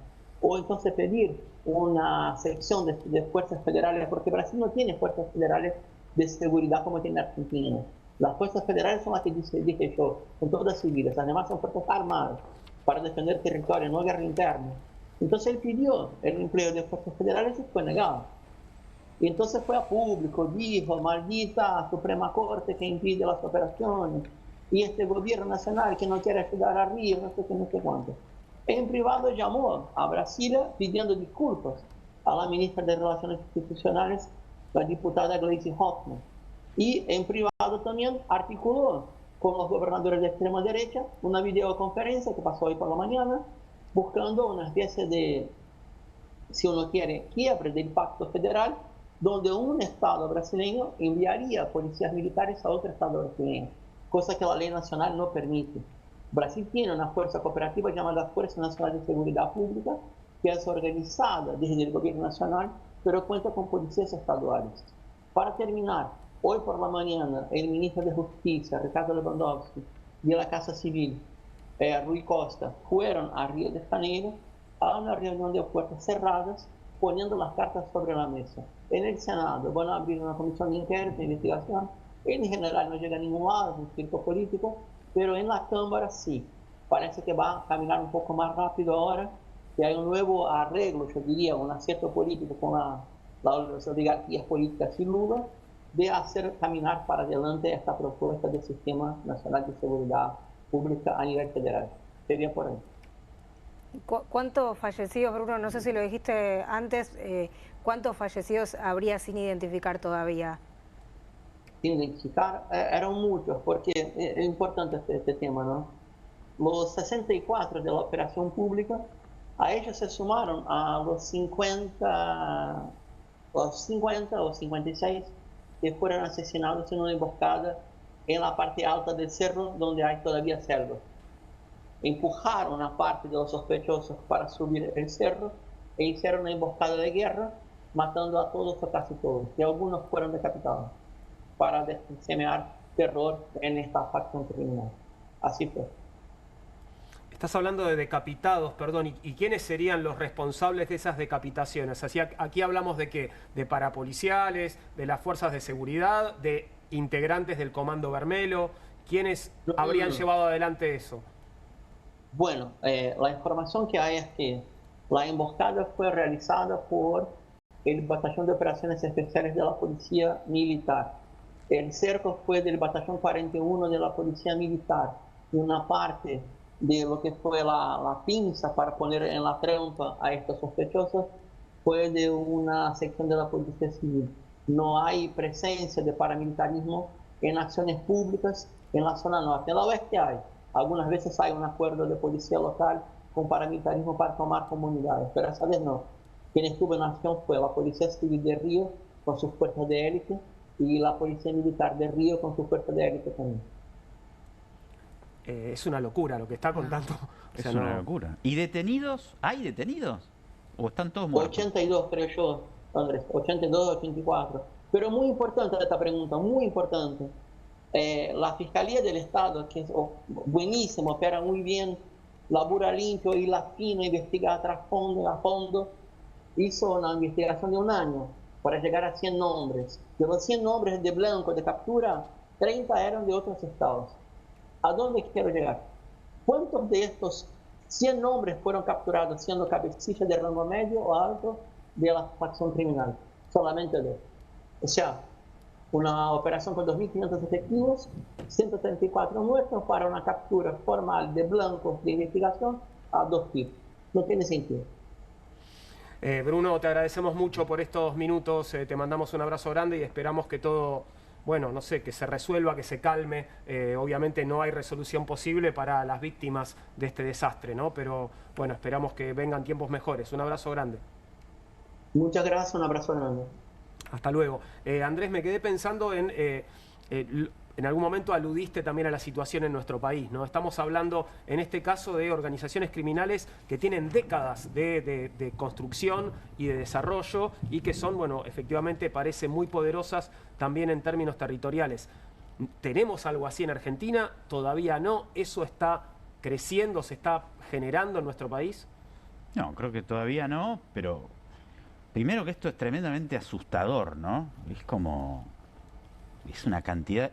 o entonces pedir una sección de fuerzas federales, porque Brasil no tiene fuerzas federales de seguridad como tiene Argentina. Las fuerzas federales son las que dije yo, son todas civiles, además son fuerzas armadas, para defender territorio, no guerra interna. Entonces él pidió el empleo de fuerzas federales y fue negado. Y entonces fue a público, dijo, maldita Suprema Corte que impide las operaciones, y este gobierno nacional que no quiere ayudar a Río, no sé qué, no sé cuánto. En privado llamó a Brasilia pidiendo disculpas a la ministra de Relaciones Institucionales, la diputada Gleisi Hoffmann. Y en privado también articuló con los gobernadores de extrema derecha una videoconferencia que pasó hoy por la mañana, buscando una especie de, si uno quiere, quiebre del pacto federal, donde un Estado brasileño enviaría policías militares a otro Estado brasileño, cosa que la ley nacional no permite. Brasil tiene una fuerza cooperativa llamada Fuerza Nacional de Seguridad Pública, que es organizada desde el gobierno nacional, pero cuenta con policías estaduales. Para terminar, hoy por la mañana, el ministro de Justicia, Ricardo Lewandowski, de la Casa Civil, Rui Costa, fueron a Río de Janeiro a una reunión de puertas cerradas, poniendo las cartas sobre la mesa. En el Senado van a abrir una comisión de inquérito, de investigación. En general no llega a ningún lado, es un circo político, pero en la Cámara sí. Parece que va a caminar un poco más rápido ahora, que hay un nuevo arreglo, yo diría, un acierto político con las oligarquías políticas y Lula, de hacer caminar para adelante esta propuesta del Sistema Nacional de Seguridad Pública a nivel federal. Sería por ahí. ¿Cuántos fallecidos, Bruno? No sé si lo dijiste antes, ¿cuántos fallecidos habría sin identificar todavía? Sin identificar, eran muchos, porque es importante este tema, ¿no? Los 64 de la operación pública, a ellos se sumaron a los 50 o 56 que fueron asesinados en una emboscada en la parte alta del cerro donde hay todavía selva. Empujaron a parte de los sospechosos para subir el cerro e hicieron una emboscada de guerra, matando a todos o casi todos, y algunos fueron decapitados para semear terror en esta facción criminal. Así fue. Estás hablando de decapitados, perdón, ¿y quiénes serían los responsables de esas decapitaciones? Así, aquí hablamos de qué, de parapoliciales, de las fuerzas de seguridad, de integrantes del Comando Vermelho. ¿Quiénes habrían llevado adelante eso? Bueno, la información que hay es que la emboscada fue realizada por el Batallón de Operaciones Especiales de la Policía Militar. El cerco fue del Batallón 41 de la Policía Militar. Y una parte de lo que fue la pinza para poner en la trampa a estos sospechosos fue de una sección de la Policía Civil. No hay presencia de paramilitarismo en acciones públicas en la zona norte. En la oeste hay. Algunas veces hay un acuerdo de policía local con paramilitarismo para tomar comunidades, pero esa vez no. Quien estuvo en acción fue la Policía Civil de Río con sus fuerzas de élite y la Policía Militar de Río con sus fuerzas de élite también. Es una locura lo que está contando. Es una locura. ¿Y detenidos? ¿Hay detenidos? ¿O están todos muertos? 82 creo yo, Andrés, 82, 84. Pero muy importante esta pregunta, muy importante. La Fiscalía del Estado, que es buenísimo, opera muy bien, labura limpio y la fino, investiga a fondo, hizo una investigación de un año para llegar a 100 nombres. De los 100 nombres de blanco de captura, 30 eran de otros estados. ¿A dónde quiero llegar? ¿Cuántos de estos 100 hombres fueron capturados siendo cabecillas de rango medio o alto de la facción criminal, solamente 2. O sea, una operación con 2.500 efectivos, 134 muertos para una captura formal de blancos de investigación a 2 tipos. No tiene sentido. Bruno, te agradecemos mucho por estos minutos, te mandamos un abrazo grande y esperamos que todo, bueno, no sé, que se resuelva, que se calme. Obviamente no hay resolución posible para las víctimas de este desastre, ¿no? Pero bueno, esperamos que vengan tiempos mejores. Un abrazo grande. Muchas gracias, un abrazo grande. Hasta luego. Andrés, me quedé pensando en algún momento aludiste también a la situación en nuestro país, ¿no? Estamos hablando, en este caso, de organizaciones criminales que tienen décadas de construcción y de desarrollo y que son, bueno, efectivamente parece muy poderosas también en términos territoriales. ¿Tenemos algo así en Argentina? Todavía no. ¿Eso está creciendo, se está generando en nuestro país? No, creo que todavía no, pero primero que esto es tremendamente asustador, ¿no? Es como... es una cantidad...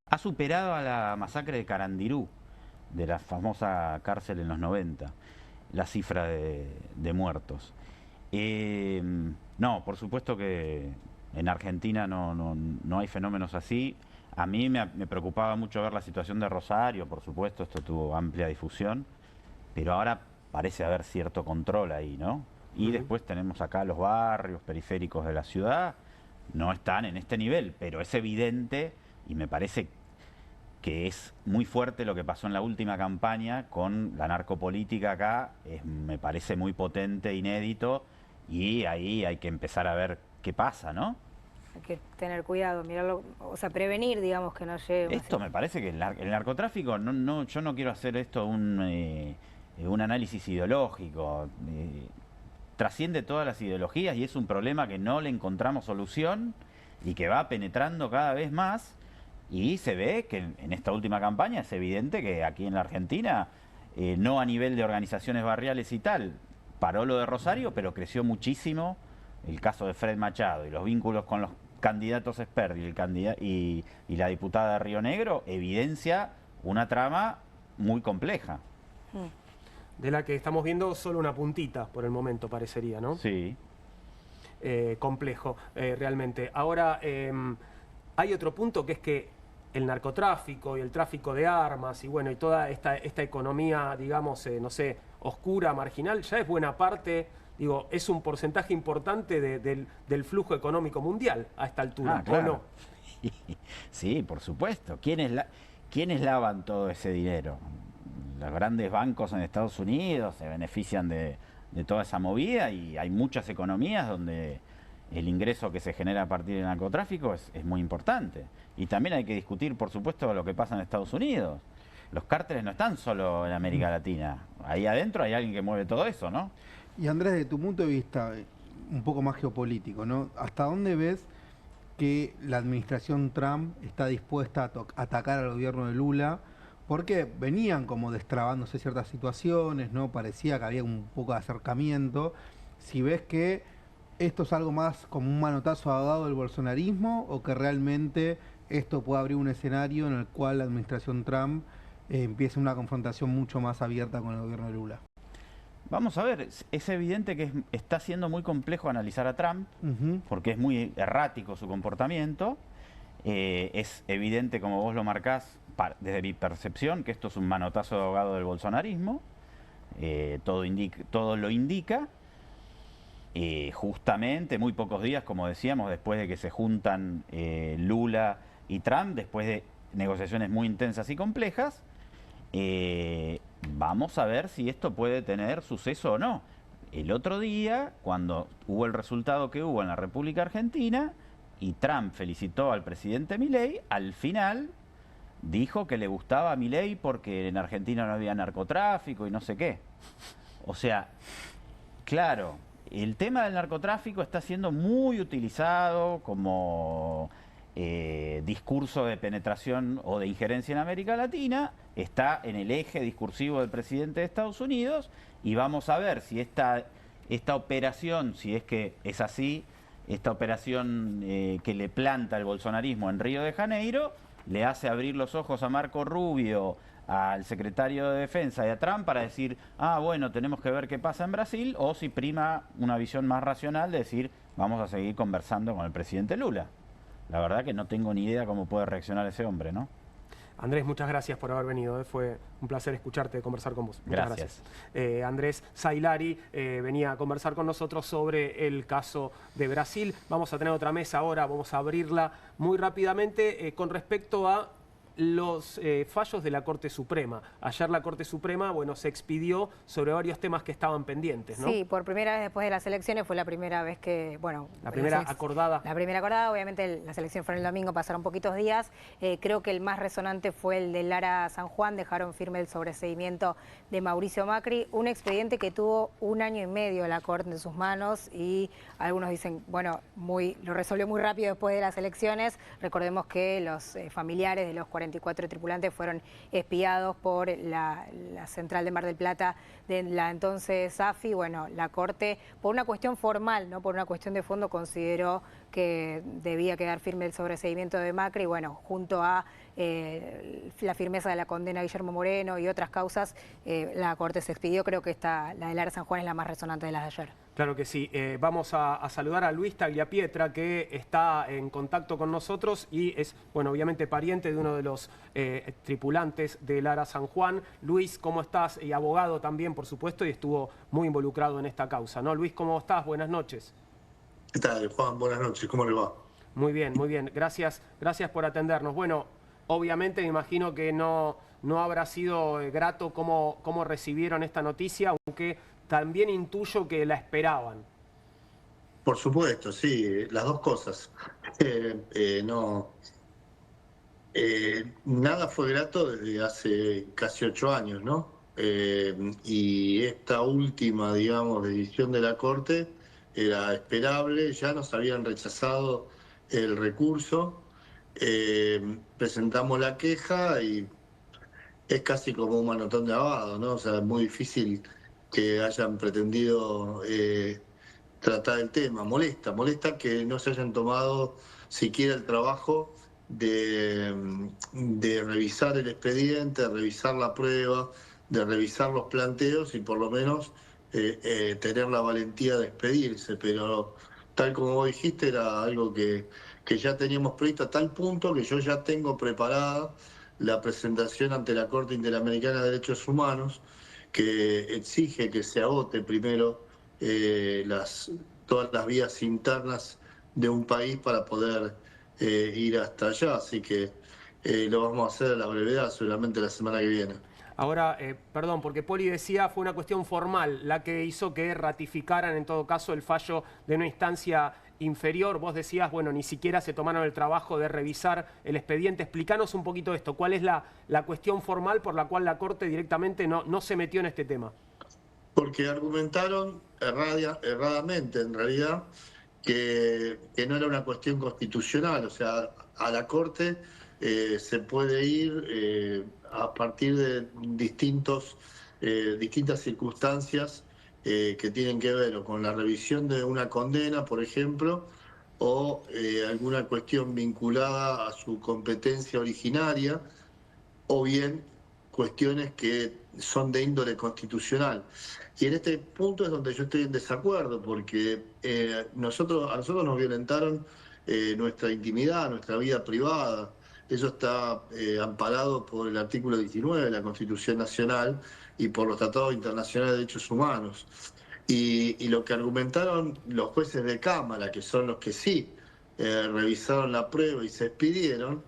ha superado a la masacre de Carandirú, de la famosa cárcel en los 90, la cifra de muertos. No, por supuesto que en Argentina no hay fenómenos así. A mí me preocupaba mucho ver la situación de Rosario, por supuesto, esto tuvo amplia difusión, pero ahora parece haber cierto control ahí, ¿no? Y después tenemos acá los barrios periféricos de la ciudad, no están en este nivel, pero es evidente y me parece que es muy fuerte lo que pasó en la última campaña con la narcopolítica acá, me parece muy potente, inédito, y ahí hay que empezar a ver qué pasa, ¿no? Hay que tener cuidado, mirarlo, o sea, prevenir, digamos, que no llegue... Esto me parece que el narcotráfico, yo no quiero hacer esto un análisis ideológico, trasciende todas las ideologías y es un problema que no le encontramos solución y que va penetrando cada vez más. Y se ve que en esta última campaña es evidente que aquí en la Argentina, no a nivel de organizaciones barriales y tal, paró lo de Rosario, pero creció muchísimo el caso de Fred Machado y los vínculos con los candidatos Esper y la diputada de Río Negro evidencia una trama muy compleja. De la que estamos viendo solo una puntita por el momento, parecería, ¿no? Sí. Complejo, realmente. Ahora, hay otro punto que es que el narcotráfico y el tráfico de armas y bueno, y toda esta economía, digamos, no sé, oscura, marginal, ya es buena parte, digo, es un porcentaje importante del flujo económico mundial a esta altura, claro. ¿o no? Sí, por supuesto. ¿Quiénes lavan todo ese dinero? Los grandes bancos en Estados Unidos se benefician de toda esa movida y hay muchas economías donde el ingreso que se genera a partir del narcotráfico es muy importante. Y también hay que discutir, por supuesto, lo que pasa en Estados Unidos. Los cárteles no están solo en América Latina. Ahí adentro hay alguien que mueve todo eso, ¿no? Y Andrés, desde tu punto de vista, un poco más geopolítico, ¿no? ¿Hasta dónde ves que la administración Trump está dispuesta a atacar al gobierno de Lula? Porque venían como destrabándose ciertas situaciones, ¿no? Parecía que había un poco de acercamiento. Si ves que esto es algo más como un manotazo ahogado del bolsonarismo o que realmente esto puede abrir un escenario en el cual la administración Trump empiece una confrontación mucho más abierta con el gobierno de Lula. Vamos a ver, es evidente que está siendo muy complejo analizar a Trump, porque es muy errático su comportamiento. Es evidente, como vos lo marcás, desde mi percepción, que esto es un manotazo ahogado del bolsonarismo. Todo lo indica. Justamente, muy pocos días, como decíamos, después de que se juntan Lula y Trump, después de negociaciones muy intensas y complejas, vamos a ver si esto puede tener suceso o no. El otro día, cuando hubo el resultado que hubo en la República Argentina y Trump felicitó al presidente Milei, al final dijo que le gustaba a Milei porque en Argentina no había narcotráfico y no sé qué. O sea, claro, el tema del narcotráfico está siendo muy utilizado como discurso de penetración o de injerencia en América Latina, está en el eje discursivo del presidente de Estados Unidos y vamos a ver si esta operación, si es que es así, esta operación que le planta el bolsonarismo en Río de Janeiro, le hace abrir los ojos a Marco Rubio, al secretario de Defensa y a Trump para decir, ah, bueno, tenemos que ver qué pasa en Brasil, o si prima una visión más racional de decir, vamos a seguir conversando con el presidente Lula. La verdad que no tengo ni idea cómo puede reaccionar ese hombre, ¿no? Andrés, muchas gracias por haber venido. Fue un placer escucharte, conversar con vos. Muchas gracias. Andrés Zailari venía a conversar con nosotros sobre el caso de Brasil. Vamos a tener otra mesa ahora, vamos a abrirla muy rápidamente con respecto a los fallos de la Corte Suprema. Ayer la Corte Suprema, bueno, se expidió sobre varios temas que estaban pendientes, ¿no? Sí, por primera vez después de las elecciones fue la primera vez que, bueno... La primera acordada. La primera acordada, obviamente las elecciones fueron el domingo, pasaron poquitos días. Creo que el más resonante fue el de Lara San Juan, dejaron firme el sobreseimiento de Mauricio Macri, un expediente que tuvo 1 año y medio la Corte en sus manos y algunos dicen, bueno, lo resolvió muy rápido después de las elecciones. Recordemos que los familiares de los 44 tripulantes fueron espiados por la central de Mar del Plata de la entonces AFI. Bueno, la Corte, por una cuestión formal, no por una cuestión de fondo, consideró que debía quedar firme el sobreseimiento de Macri. Bueno, junto a la firmeza de la condena a Guillermo Moreno y otras causas, la Corte se expidió. Creo que la de Lara San Juan es la más resonante de las de ayer. Claro que sí. Vamos a saludar a Luis Tagliapietra, que está en contacto con nosotros y es, bueno, obviamente pariente de uno de los tripulantes de Lara San Juan. Luis, ¿cómo estás? Y abogado también, por supuesto, y estuvo muy involucrado en esta causa, ¿no? Luis, ¿cómo estás? Buenas noches. ¿Qué tal, Juan? Buenas noches. ¿Cómo le va? Muy bien, muy bien. Gracias por atendernos. Bueno, obviamente me imagino que no habrá sido grato cómo recibieron esta noticia, aunque también intuyo que la esperaban. Por supuesto, sí, las dos cosas. Nada fue grato desde hace casi 8 años, ¿no? Y esta última, digamos, decisión de la Corte era esperable, ya nos habían rechazado el recurso, presentamos la queja y es casi como un manotón de lavado, ¿no? O sea, es muy difícil que hayan pretendido tratar el tema. Molesta que no se hayan tomado siquiera el trabajo de revisar el expediente, de revisar la prueba, de revisar los planteos y por lo menos tener la valentía de expedirse. Pero tal como vos dijiste, era algo que ya teníamos previsto a tal punto que yo ya tengo preparada la presentación ante la Corte Interamericana de Derechos Humanos, que exige que se agote primero todas las vías internas de un país para poder ir hasta allá. Así que lo vamos a hacer a la brevedad, seguramente la semana que viene. Ahora, perdón, porque Poli decía fue una cuestión formal la que hizo que ratificaran en todo caso el fallo de una instancia inferior. Vos decías, bueno, ni siquiera se tomaron el trabajo de revisar el expediente. Explícanos un poquito esto. ¿Cuál es la cuestión formal por la cual la Corte directamente no se metió en este tema? Porque argumentaron erradamente, en realidad, que no era una cuestión constitucional. O sea, a la Corte se puede ir a partir de distintas circunstancias que tienen que ver o con la revisión de una condena, por ejemplo, o alguna cuestión vinculada a su competencia originaria, o bien cuestiones que son de índole constitucional. Y en este punto es donde yo estoy en desacuerdo, porque a nosotros nos violentaron nuestra intimidad, nuestra vida privada. Eso está amparado por el artículo 19 de la Constitución Nacional y por los tratados internacionales de derechos humanos. Y lo que argumentaron los jueces de Cámara, que son los que sí revisaron la prueba y se expidieron,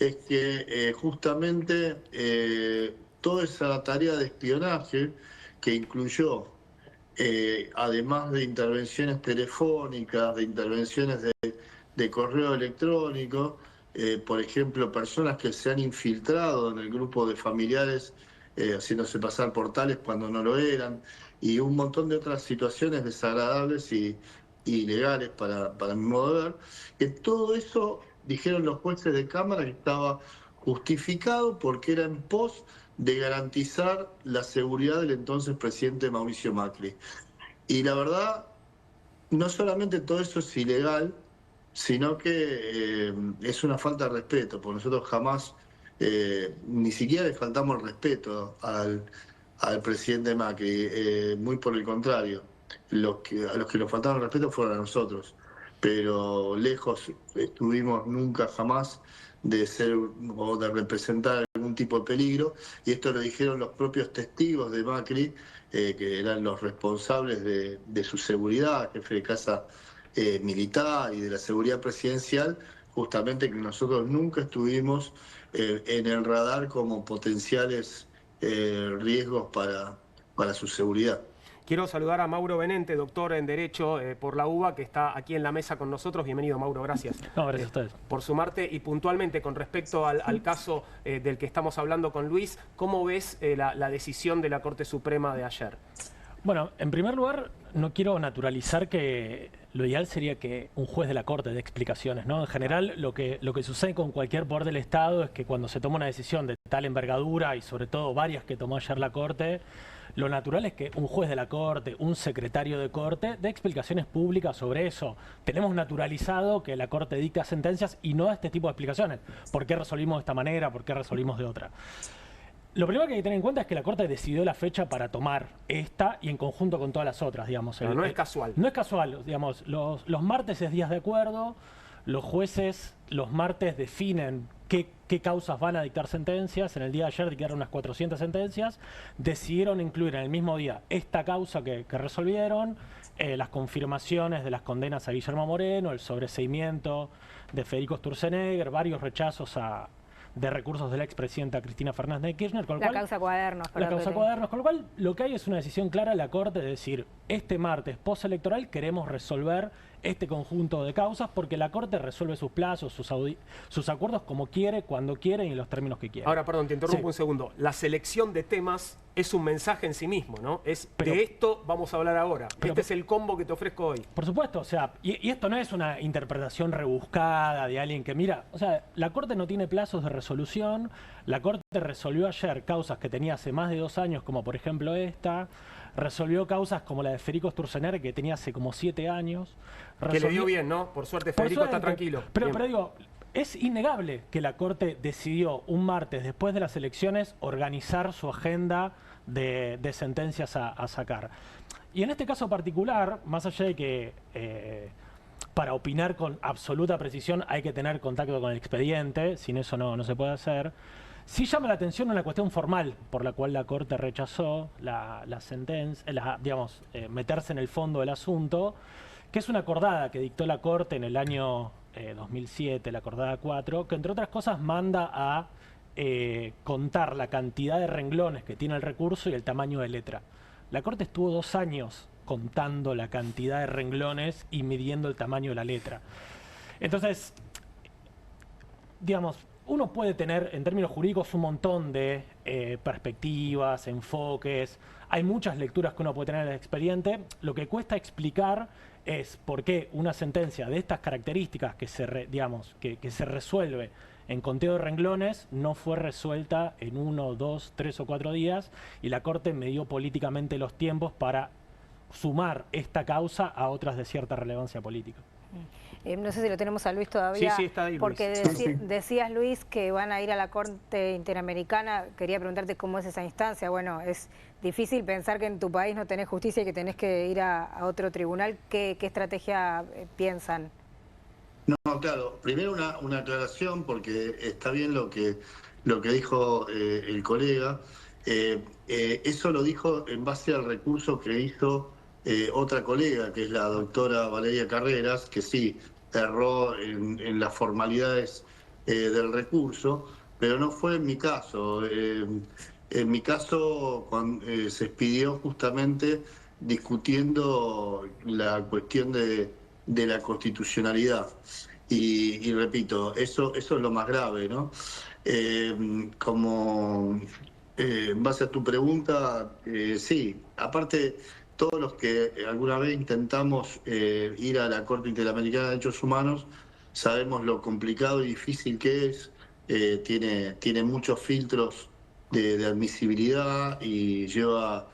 es que justamente toda esa tarea de espionaje que incluyó, además de intervenciones telefónicas, de intervenciones de correo electrónico, por ejemplo, personas que se han infiltrado en el grupo de familiares haciéndose pasar por tales cuando no lo eran, y un montón de otras situaciones desagradables y ilegales para mi modo de ver, que todo eso, dijeron los jueces de Cámara, que estaba justificado porque era en pos de garantizar la seguridad del entonces presidente Mauricio Macri. Y la verdad, no solamente todo eso es ilegal, sino que es una falta de respeto, porque nosotros jamás, ni siquiera le faltamos el respeto al presidente Macri, muy por el contrario, a los que nos faltaron el respeto fueron a nosotros, pero lejos estuvimos nunca jamás de ser o de representar algún tipo de peligro, y esto lo dijeron los propios testigos de Macri, que eran los responsables de su seguridad, jefe de casa militar y de la seguridad presidencial, justamente que nosotros nunca estuvimos en el radar como potenciales riesgos para su seguridad. Quiero saludar a Mauro Benente, doctor en Derecho por la UBA, que está aquí en la mesa con nosotros. Bienvenido, Mauro, gracias. No, gracias a ustedes. Por sumarte, y puntualmente con respecto al caso del que estamos hablando con Luis, ¿cómo ves la decisión de la Corte Suprema de ayer? Bueno, en primer lugar, no quiero naturalizar que lo ideal sería que un juez de la Corte dé explicaciones, ¿no? En general, lo que sucede con cualquier poder del Estado es que cuando se toma una decisión de tal envergadura, y sobre todo varias que tomó ayer la Corte, lo natural es que un juez de la Corte, un secretario de Corte, dé explicaciones públicas sobre eso. Tenemos naturalizado que la Corte dicta sentencias y no da este tipo de explicaciones. ¿Por qué resolvimos de esta manera? ¿Por qué resolvimos de otra? Lo primero que hay que tener en cuenta es que la Corte decidió la fecha para tomar esta y en conjunto con todas las otras, digamos. Pero no es casual. No es casual, digamos. Los martes es días de acuerdo, los jueces los martes definen qué causas van a dictar sentencias. En el día de ayer dictaron unas 400 sentencias, decidieron incluir en el mismo día esta causa que resolvieron, las confirmaciones de las condenas a Guillermo Moreno, el sobreseimiento de Federico Sturzenegger, varios rechazos de recursos de la expresidenta Cristina Fernández de Kirchner. Con lo cual, causa Cuadernos. La causa Cuadernos, con lo cual lo que hay es una decisión clara de la Corte de decir, este martes postelectoral queremos resolver este conjunto de causas porque la Corte resuelve sus plazos, sus acuerdos como quiere, cuando quiere y en los términos que quiere. Ahora, perdón, te interrumpo un segundo. La selección de temas es un mensaje en sí mismo, ¿no? De esto vamos a hablar ahora. Este es el combo que te ofrezco hoy. Por supuesto, o sea, y esto no es una interpretación rebuscada de alguien que mira, o sea, la Corte no tiene plazos de resolución, la Corte resolvió ayer causas que tenía hace más de 2 años, como por ejemplo esta, resolvió causas como la de Federico Sturzenegger, que tenía hace como 7 años. Que le dio bien, ¿no? Por suerte Federico está tranquilo. Pero digo, es innegable que la Corte decidió un martes, después de las elecciones, organizar su agenda de sentencias a sacar. Y en este caso particular, más allá de que para opinar con absoluta precisión hay que tener contacto con el expediente, sin eso no se puede hacer, sí llama la atención una cuestión formal por la cual la Corte rechazó la sentencia, digamos, meterse en el fondo del asunto, que es una acordada que dictó la Corte en el año 2007, la acordada 4, que entre otras cosas manda a contar la cantidad de renglones que tiene el recurso y el tamaño de letra. La Corte estuvo 2 años contando la cantidad de renglones y midiendo el tamaño de la letra. Entonces, digamos, uno puede tener, en términos jurídicos, un montón de perspectivas, enfoques. Hay muchas lecturas que uno puede tener en el expediente. Lo que cuesta explicar es por qué una sentencia de estas características que se resuelve en conteo de renglones no fue resuelta en 1, 2, 3 o 4 días y la Corte medió políticamente los tiempos para sumar esta causa a otras de cierta relevancia política. No sé si lo tenemos a Luis todavía. Sí, está ahí, Luis. Porque decías, Luis, que van a ir a la Corte Interamericana. Quería preguntarte cómo es esa instancia. Bueno, es difícil pensar que en tu país no tenés justicia y que tenés que ir a otro tribunal. ¿Qué estrategia piensan? No, claro. Primero una aclaración, porque está bien lo que dijo el colega. Eso lo dijo en base al recurso que hizo otra colega, que es la doctora Valeria Carreras, que sí erró en las formalidades del recurso, pero no fue en mi caso. En mi caso se expidió justamente discutiendo la cuestión de la constitucionalidad. Y repito, eso es lo más grave, ¿no? Como en base a tu pregunta, sí, aparte todos los que alguna vez intentamos ir a la Corte Interamericana de Derechos Humanos sabemos lo complicado y difícil que es. Tiene muchos filtros de admisibilidad y lleva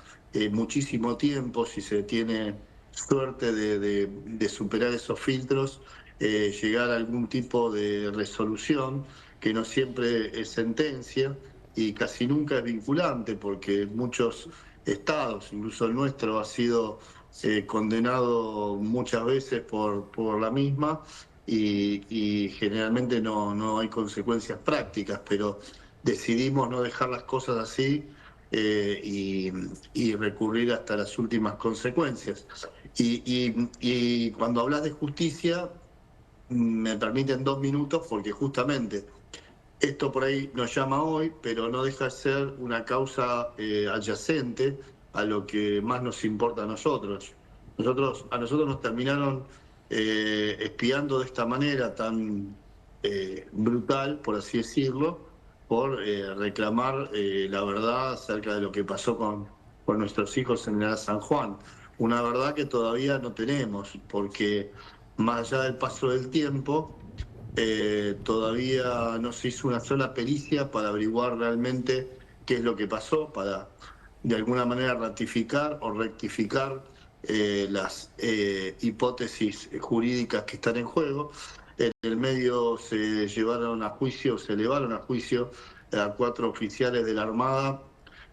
muchísimo tiempo, si se tiene suerte de superar esos filtros, llegar a algún tipo de resolución, que no siempre es sentencia y casi nunca es vinculante, porque muchos estados, incluso el nuestro, ha sido condenado muchas veces por la misma y generalmente no hay consecuencias prácticas, pero decidimos no dejar las cosas así y recurrir hasta las últimas consecuencias. Y cuando hablas de justicia, me permiten 2 minutos, porque justamente esto por ahí nos llama hoy, pero no deja de ser una causa adyacente a lo que más nos importa a nosotros. A nosotros nos terminaron espiando de esta manera tan brutal, por así decirlo, por reclamar la verdad acerca de lo que pasó con nuestros hijos en el San Juan. Una verdad que todavía no tenemos, porque más allá del paso del tiempo, todavía no se hizo una sola pericia para averiguar realmente qué es lo que pasó, para de alguna manera ratificar o rectificar las hipótesis jurídicas que están en juego. En el medio se elevaron a juicio a 4 oficiales de la Armada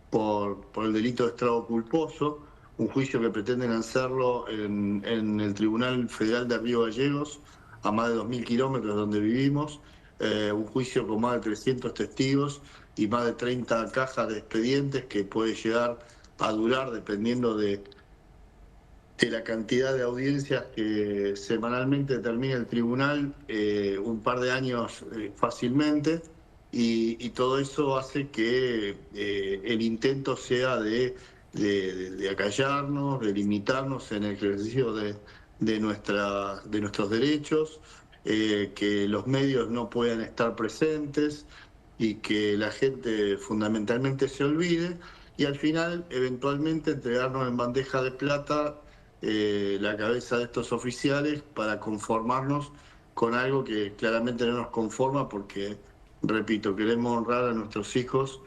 por el delito de estrago culposo, un juicio que pretenden hacerlo en el Tribunal Federal de Río Gallegos, a más de 2.000 kilómetros donde vivimos, un juicio con más de 300 testigos y más de 30 cajas de expedientes que puede llegar a durar, dependiendo de la cantidad de audiencias que semanalmente determina el tribunal, un par de años fácilmente, y todo eso hace que el intento sea de acallarnos, de limitarnos en el ejercicio de nuestros derechos, que los medios no puedan estar presentes y que la gente fundamentalmente se olvide, y al final eventualmente entregarnos en bandeja de plata la cabeza de estos oficiales para conformarnos con algo que claramente no nos conforma, porque, repito, queremos honrar a nuestros hijos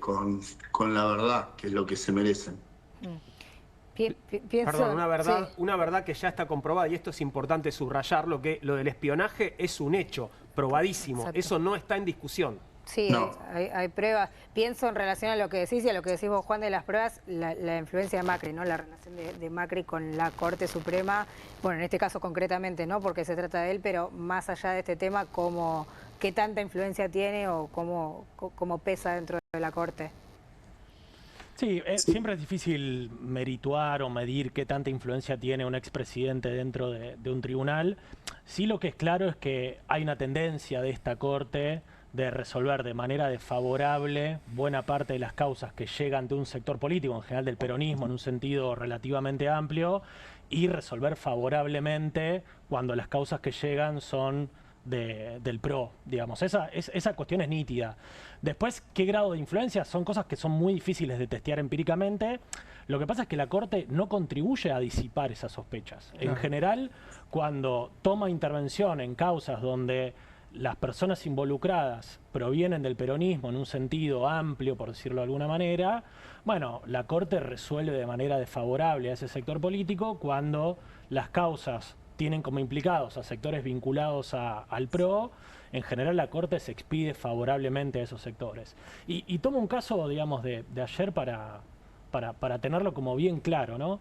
con la verdad, que es lo que se merecen. Perdón, una verdad que ya está comprobada, y esto es importante subrayarlo, que lo del espionaje es un hecho probadísimo. Exacto. Eso no está en discusión. Sí, no. Hay pruebas. Pienso en relación a lo que decís y a lo que decís vos, Juan, de las pruebas, la influencia de Macri, ¿no? La relación de Macri con la Corte Suprema, bueno, en este caso concretamente, ¿no? Porque se trata de él, pero más allá de este tema, ¿qué tanta influencia tiene o cómo pesa dentro de la Corte? Sí, siempre es difícil merituar o medir qué tanta influencia tiene un expresidente dentro de un tribunal. Sí, lo que es claro es que hay una tendencia de esta Corte de resolver de manera desfavorable buena parte de las causas que llegan de un sector político, en general del peronismo, en un sentido relativamente amplio, y resolver favorablemente cuando las causas que llegan son del PRO, digamos. Esa cuestión es nítida. Después, ¿qué grado de influencia? Son cosas que son muy difíciles de testear empíricamente. Lo que pasa es que la Corte no contribuye a disipar esas sospechas. En general, cuando toma intervención en causas donde las personas involucradas provienen del peronismo en un sentido amplio, por decirlo de alguna manera, bueno, la Corte resuelve de manera desfavorable a ese sector político cuando las causas tienen como implicados a sectores vinculados al PRO. En general la Corte se expide favorablemente a esos sectores. Y tomo un caso, digamos, de ayer para tenerlo como bien claro, ¿no?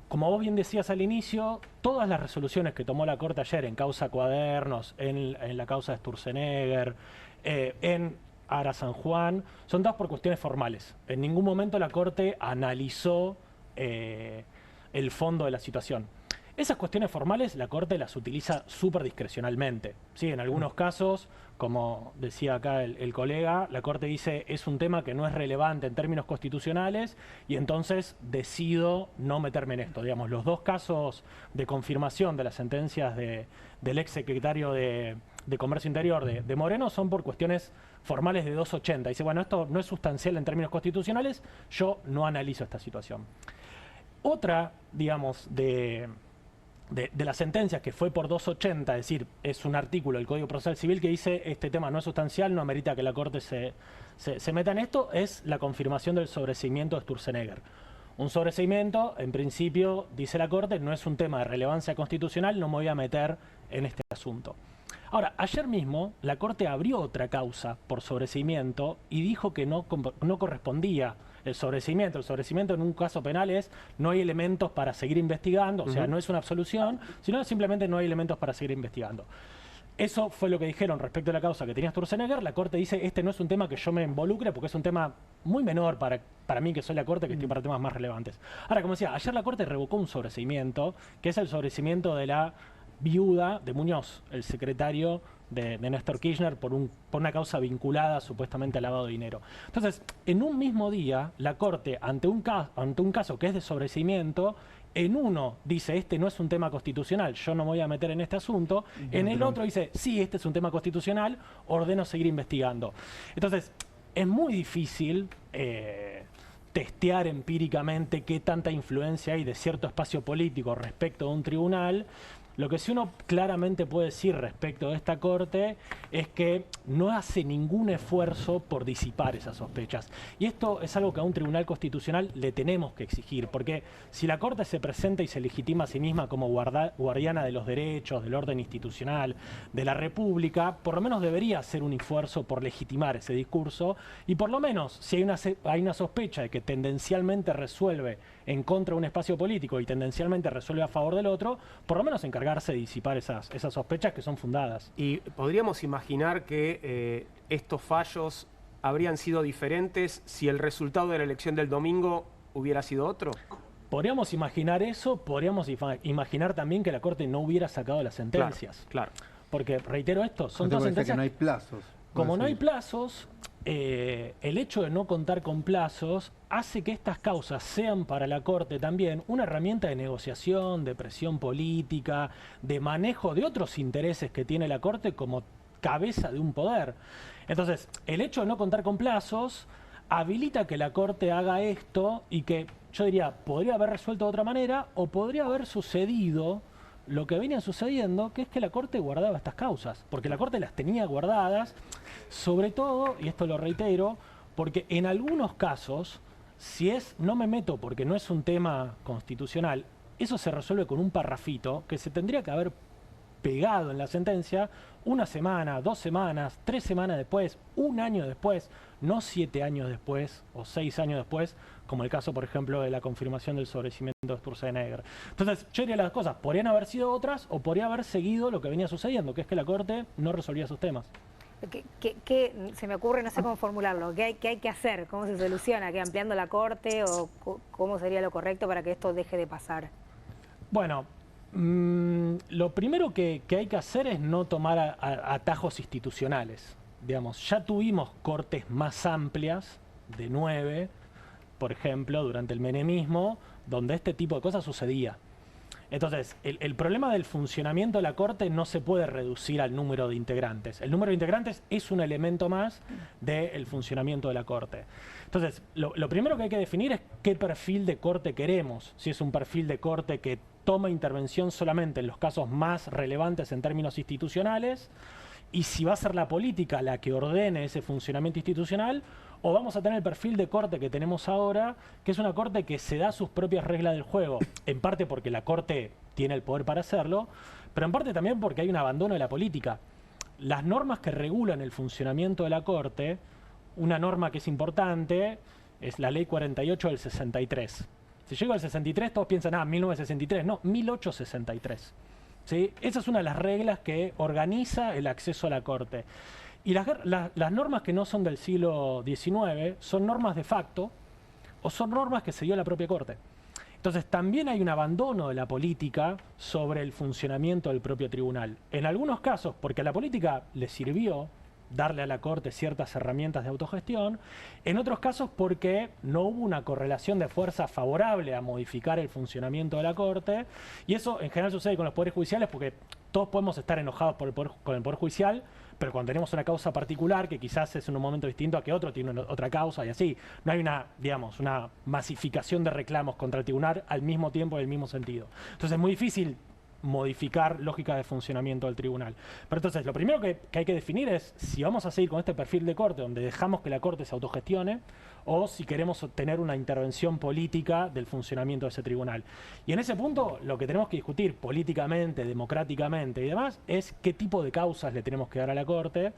Como vos bien decías al inicio, todas las resoluciones que tomó la Corte ayer en causa Cuadernos, en la causa de Sturzenegger, en Ara San Juan, son todas por cuestiones formales. En ningún momento la Corte analizó el fondo de la situación. Esas cuestiones formales la Corte las utiliza súper discrecionalmente. Sí, en algunos casos, como decía acá el colega, la Corte dice es un tema que no es relevante en términos constitucionales y entonces decido no meterme en esto. Digamos, los dos casos de confirmación de las sentencias del ex secretario de Comercio Interior de Moreno son por cuestiones formales de 280. Dice, bueno, esto no es sustancial en términos constitucionales, yo no analizo esta situación. Otra, digamos, de las sentencias que fue por 280, es decir, es un artículo del Código Procesal Civil que dice este tema no es sustancial, no amerita que la Corte se meta en esto, es la confirmación del sobreseimiento de Sturzenegger. un sobreseimiento, en principio, dice la Corte, no es un tema de relevancia constitucional, no me voy a meter en este asunto. Ahora, ayer mismo la Corte abrió otra causa por sobreseimiento y dijo que no correspondía el sobreseimiento. El sobreseimiento en un caso penal es no hay elementos para seguir investigando, o sea, no es una absolución, sino simplemente no hay elementos para seguir investigando. Eso fue lo que dijeron respecto a la causa que tenía Sturzenegger. La Corte dice, este no es un tema que yo me involucre porque es un tema muy menor para mí, que soy la Corte, que estoy para temas más relevantes. Ahora, como decía, ayer la Corte revocó un sobreseimiento, que es el sobreseimiento de la viuda de Muñoz, el secretario de Néstor Kirchner, por una causa vinculada supuestamente al lavado de dinero. Entonces, en un mismo día, la Corte, ante un caso que es de sobreseimiento, en uno dice, este no es un tema constitucional, yo no me voy a meter en este asunto. En el otro dice, sí, este es un tema constitucional, ordeno seguir investigando. Entonces, es muy difícil testear empíricamente qué tanta influencia hay de cierto espacio político respecto de un tribunal. Lo que sí uno claramente puede decir respecto de esta Corte es que no hace ningún esfuerzo por disipar esas sospechas. Y esto es algo que a un tribunal constitucional le tenemos que exigir, porque si la Corte se presenta y se legitima a sí misma como guardiana de los derechos, del orden institucional, de la República, por lo menos debería hacer un esfuerzo por legitimar ese discurso y por lo menos, si hay una sospecha de que tendencialmente resuelve en contra de un espacio político y tendencialmente resuelve a favor del otro, por lo menos encargarse de disipar esas sospechas que son fundadas. Y podríamos imaginar que estos fallos habrían sido diferentes si el resultado de la elección del domingo hubiera sido otro. Podríamos imaginar eso, podríamos imaginar también que la Corte no hubiera sacado las sentencias. Claro. Porque, reitero esto, son dos sentencias... que no hay plazos. Como no hay plazos, el hecho de no contar con plazos hace que estas causas sean para la Corte también una herramienta de negociación, de presión política, de manejo de otros intereses que tiene la Corte como cabeza de un poder. Entonces, el hecho de no contar con plazos habilita que la Corte haga esto y que, yo diría, podría haber resuelto de otra manera o podría haber sucedido lo que venía sucediendo, que es que la Corte guardaba estas causas, porque la Corte las tenía guardadas, sobre todo, y esto lo reitero, porque en algunos casos, si no me meto porque no es un tema constitucional, eso se resuelve con un parrafito que se tendría que haber pegado en la sentencia 1 semana, 2 semanas, 3 semanas después, 1 año después, no 7 años después o 6 años después, como el caso, por ejemplo, de la confirmación del sobreseimiento de Sturzenegger. Entonces, yo diría las cosas, podrían haber sido otras o podría haber seguido lo que venía sucediendo, que es que la Corte no resolvía sus temas. ¿Qué se me ocurre, no sé cómo formularlo, ¿qué hay que hacer? ¿Cómo se soluciona? ¿Que ampliando la Corte o cómo sería lo correcto para que esto deje de pasar? Bueno, lo primero que hay que hacer es no tomar atajos institucionales. Digamos, ya tuvimos cortes más amplias, de 9, por ejemplo, durante el menemismo, donde este tipo de cosas sucedía. Entonces, el problema del funcionamiento de la Corte no se puede reducir al número de integrantes. El número de integrantes es un elemento más del funcionamiento de la Corte. Entonces, lo primero que hay que definir es qué perfil de Corte queremos. Si es un perfil de Corte que toma intervención solamente en los casos más relevantes en términos institucionales, y si va a ser la política la que ordene ese funcionamiento institucional, o vamos a tener el perfil de Corte que tenemos ahora, que es una Corte que se da sus propias reglas del juego, en parte porque la Corte tiene el poder para hacerlo, pero en parte también porque hay un abandono de la política. Las normas que regulan el funcionamiento de la Corte, una norma que es importante, es la Ley 48 del 63. Si llego al 63, todos piensan, 1963, no, 1863. ¿Sí? Esa es una de las reglas que organiza el acceso a la Corte. Y las normas que no son del siglo XIX son normas de facto o son normas que se dio la propia Corte. Entonces también hay un abandono de la política sobre el funcionamiento del propio tribunal. En algunos casos, porque a la política le sirvió darle a la Corte ciertas herramientas de autogestión, en otros casos porque no hubo una correlación de fuerza favorable a modificar el funcionamiento de la Corte, y eso en general sucede con los poderes judiciales porque todos podemos estar enojados con el Poder Judicial, pero cuando tenemos una causa particular que quizás es en un momento distinto a que otro tiene otra causa y así, no hay una masificación de reclamos contra el tribunal al mismo tiempo y en el mismo sentido. Entonces es muy difícil modificar lógica de funcionamiento del tribunal. Pero entonces, lo primero que hay que definir es si vamos a seguir con este perfil de corte, donde dejamos que la corte se autogestione, o si queremos tener una intervención política del funcionamiento de ese tribunal. Y en ese punto, lo que tenemos que discutir políticamente, democráticamente y demás, es qué tipo de causas le tenemos que dar a la corte,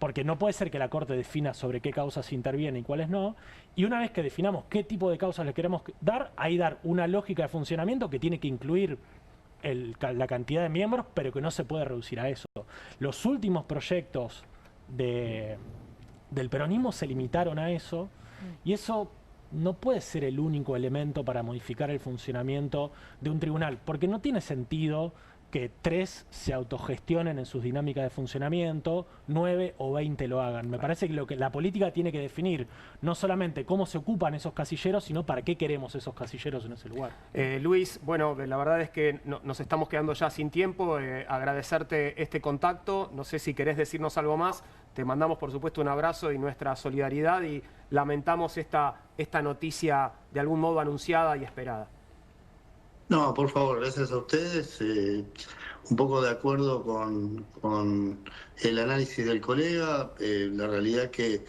porque no puede ser que la Corte defina sobre qué causas interviene y cuáles no, y una vez que definamos qué tipo de causas le queremos dar, ahí dar una lógica de funcionamiento que tiene que incluir la cantidad de miembros, pero que no se puede reducir a eso. Los últimos proyectos del peronismo se limitaron a eso, y eso no puede ser el único elemento para modificar el funcionamiento de un tribunal, porque no tiene sentido que 3 se autogestionen en sus dinámicas de funcionamiento, 9 o 20 lo hagan. Me parece que lo que la política tiene que definir no solamente cómo se ocupan esos casilleros, sino para qué queremos esos casilleros en ese lugar. Luis, bueno, la verdad es que nos estamos quedando ya sin tiempo. Agradecerte este contacto. No sé si querés decirnos algo más. Te mandamos, por supuesto, un abrazo y nuestra solidaridad, y lamentamos esta noticia de algún modo anunciada y esperada. No, por favor, gracias a ustedes. Un poco de acuerdo con el análisis del colega. La realidad que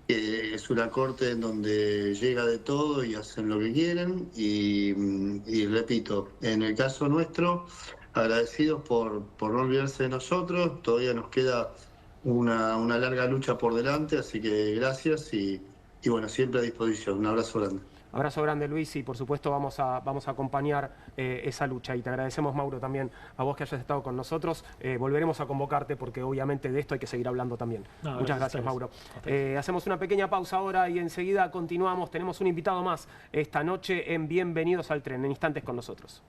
es una corte en donde llega de todo y hacen lo que quieren. Y repito, en el caso nuestro, agradecidos por no olvidarse de nosotros. Todavía nos queda una larga lucha por delante, así que gracias y bueno, siempre a disposición. Un abrazo grande. Abrazo grande, Luis, y por supuesto vamos a acompañar esa lucha. Y te agradecemos, Mauro, también a vos que hayas estado con nosotros. Volveremos a convocarte porque obviamente de esto hay que seguir hablando también. Muchas gracias, Mauro. Hacemos una pequeña pausa ahora y enseguida continuamos. Tenemos un invitado más esta noche en Bienvenidos al Tren. En instantes con nosotros.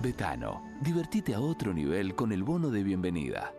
Betano, divertite a otro nivel con el bono de bienvenida.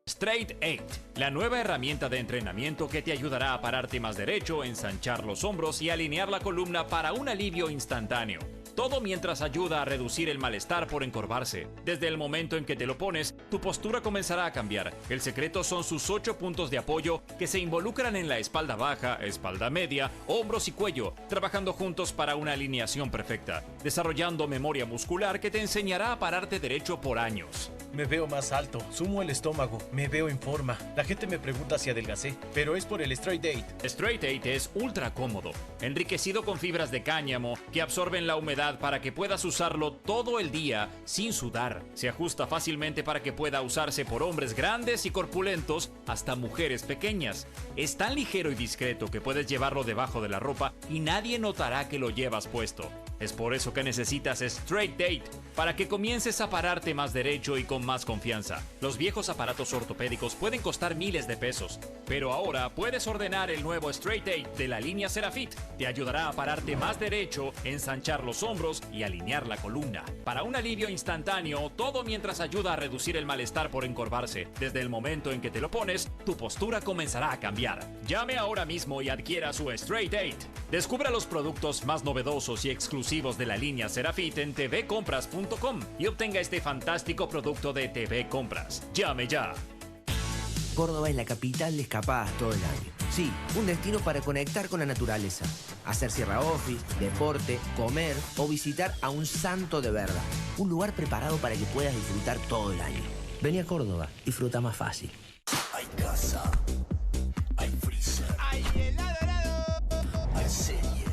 Straight 8, la nueva herramienta de entrenamiento que te ayudará a pararte más derecho, ensanchar los hombros y alinear la columna para un alivio instantáneo. Todo mientras ayuda a reducir el malestar por encorvarse. Desde el momento en que te lo pones, tu postura comenzará a cambiar. El secreto son sus 8 puntos de apoyo que se involucran en la espalda baja, espalda media, hombros y cuello, trabajando juntos para una alineación perfecta, desarrollando memoria muscular que te enseñará a pararte derecho por años. Me veo más alto, sumo el estómago, me veo en forma. La gente me pregunta si adelgacé, pero es por el Straight 8. Straight 8 es ultra cómodo, enriquecido con fibras de cáñamo que absorben la humedad para que puedas usarlo todo el día sin sudar. Se ajusta fácilmente para que pueda usarse por hombres grandes y corpulentos hasta mujeres pequeñas. Es tan ligero y discreto que puedes llevarlo debajo de la ropa y nadie notará que lo llevas puesto. Es por eso que necesitas Straight 8, para que comiences a pararte más derecho y con más confianza. Los viejos aparatos ortopédicos pueden costar miles de pesos, pero ahora puedes ordenar el nuevo Straight 8 de la línea Serafit. Te ayudará a pararte más derecho, ensanchar los hombros y alinear la columna. Para un alivio instantáneo, todo mientras ayuda a reducir el malestar por encorvarse. Desde el momento en que te lo pones, tu postura comenzará a cambiar. Llame ahora mismo y adquiera su Straight 8. Descubra los productos más novedosos y exclusivos de la línea Serafit en tvcompras.com y obtenga este fantástico producto de TV Compras. ¡Llame ya! Córdoba es la capital de escapadas todo el año. Sí, un destino para conectar con la naturaleza, hacer sierra office, deporte, comer o visitar a un santo de verdad. Un lugar preparado para que puedas disfrutar todo el año. Vení a Córdoba, disfruta más fácil. Hay casa, hay freezer, hay helado, hay serie,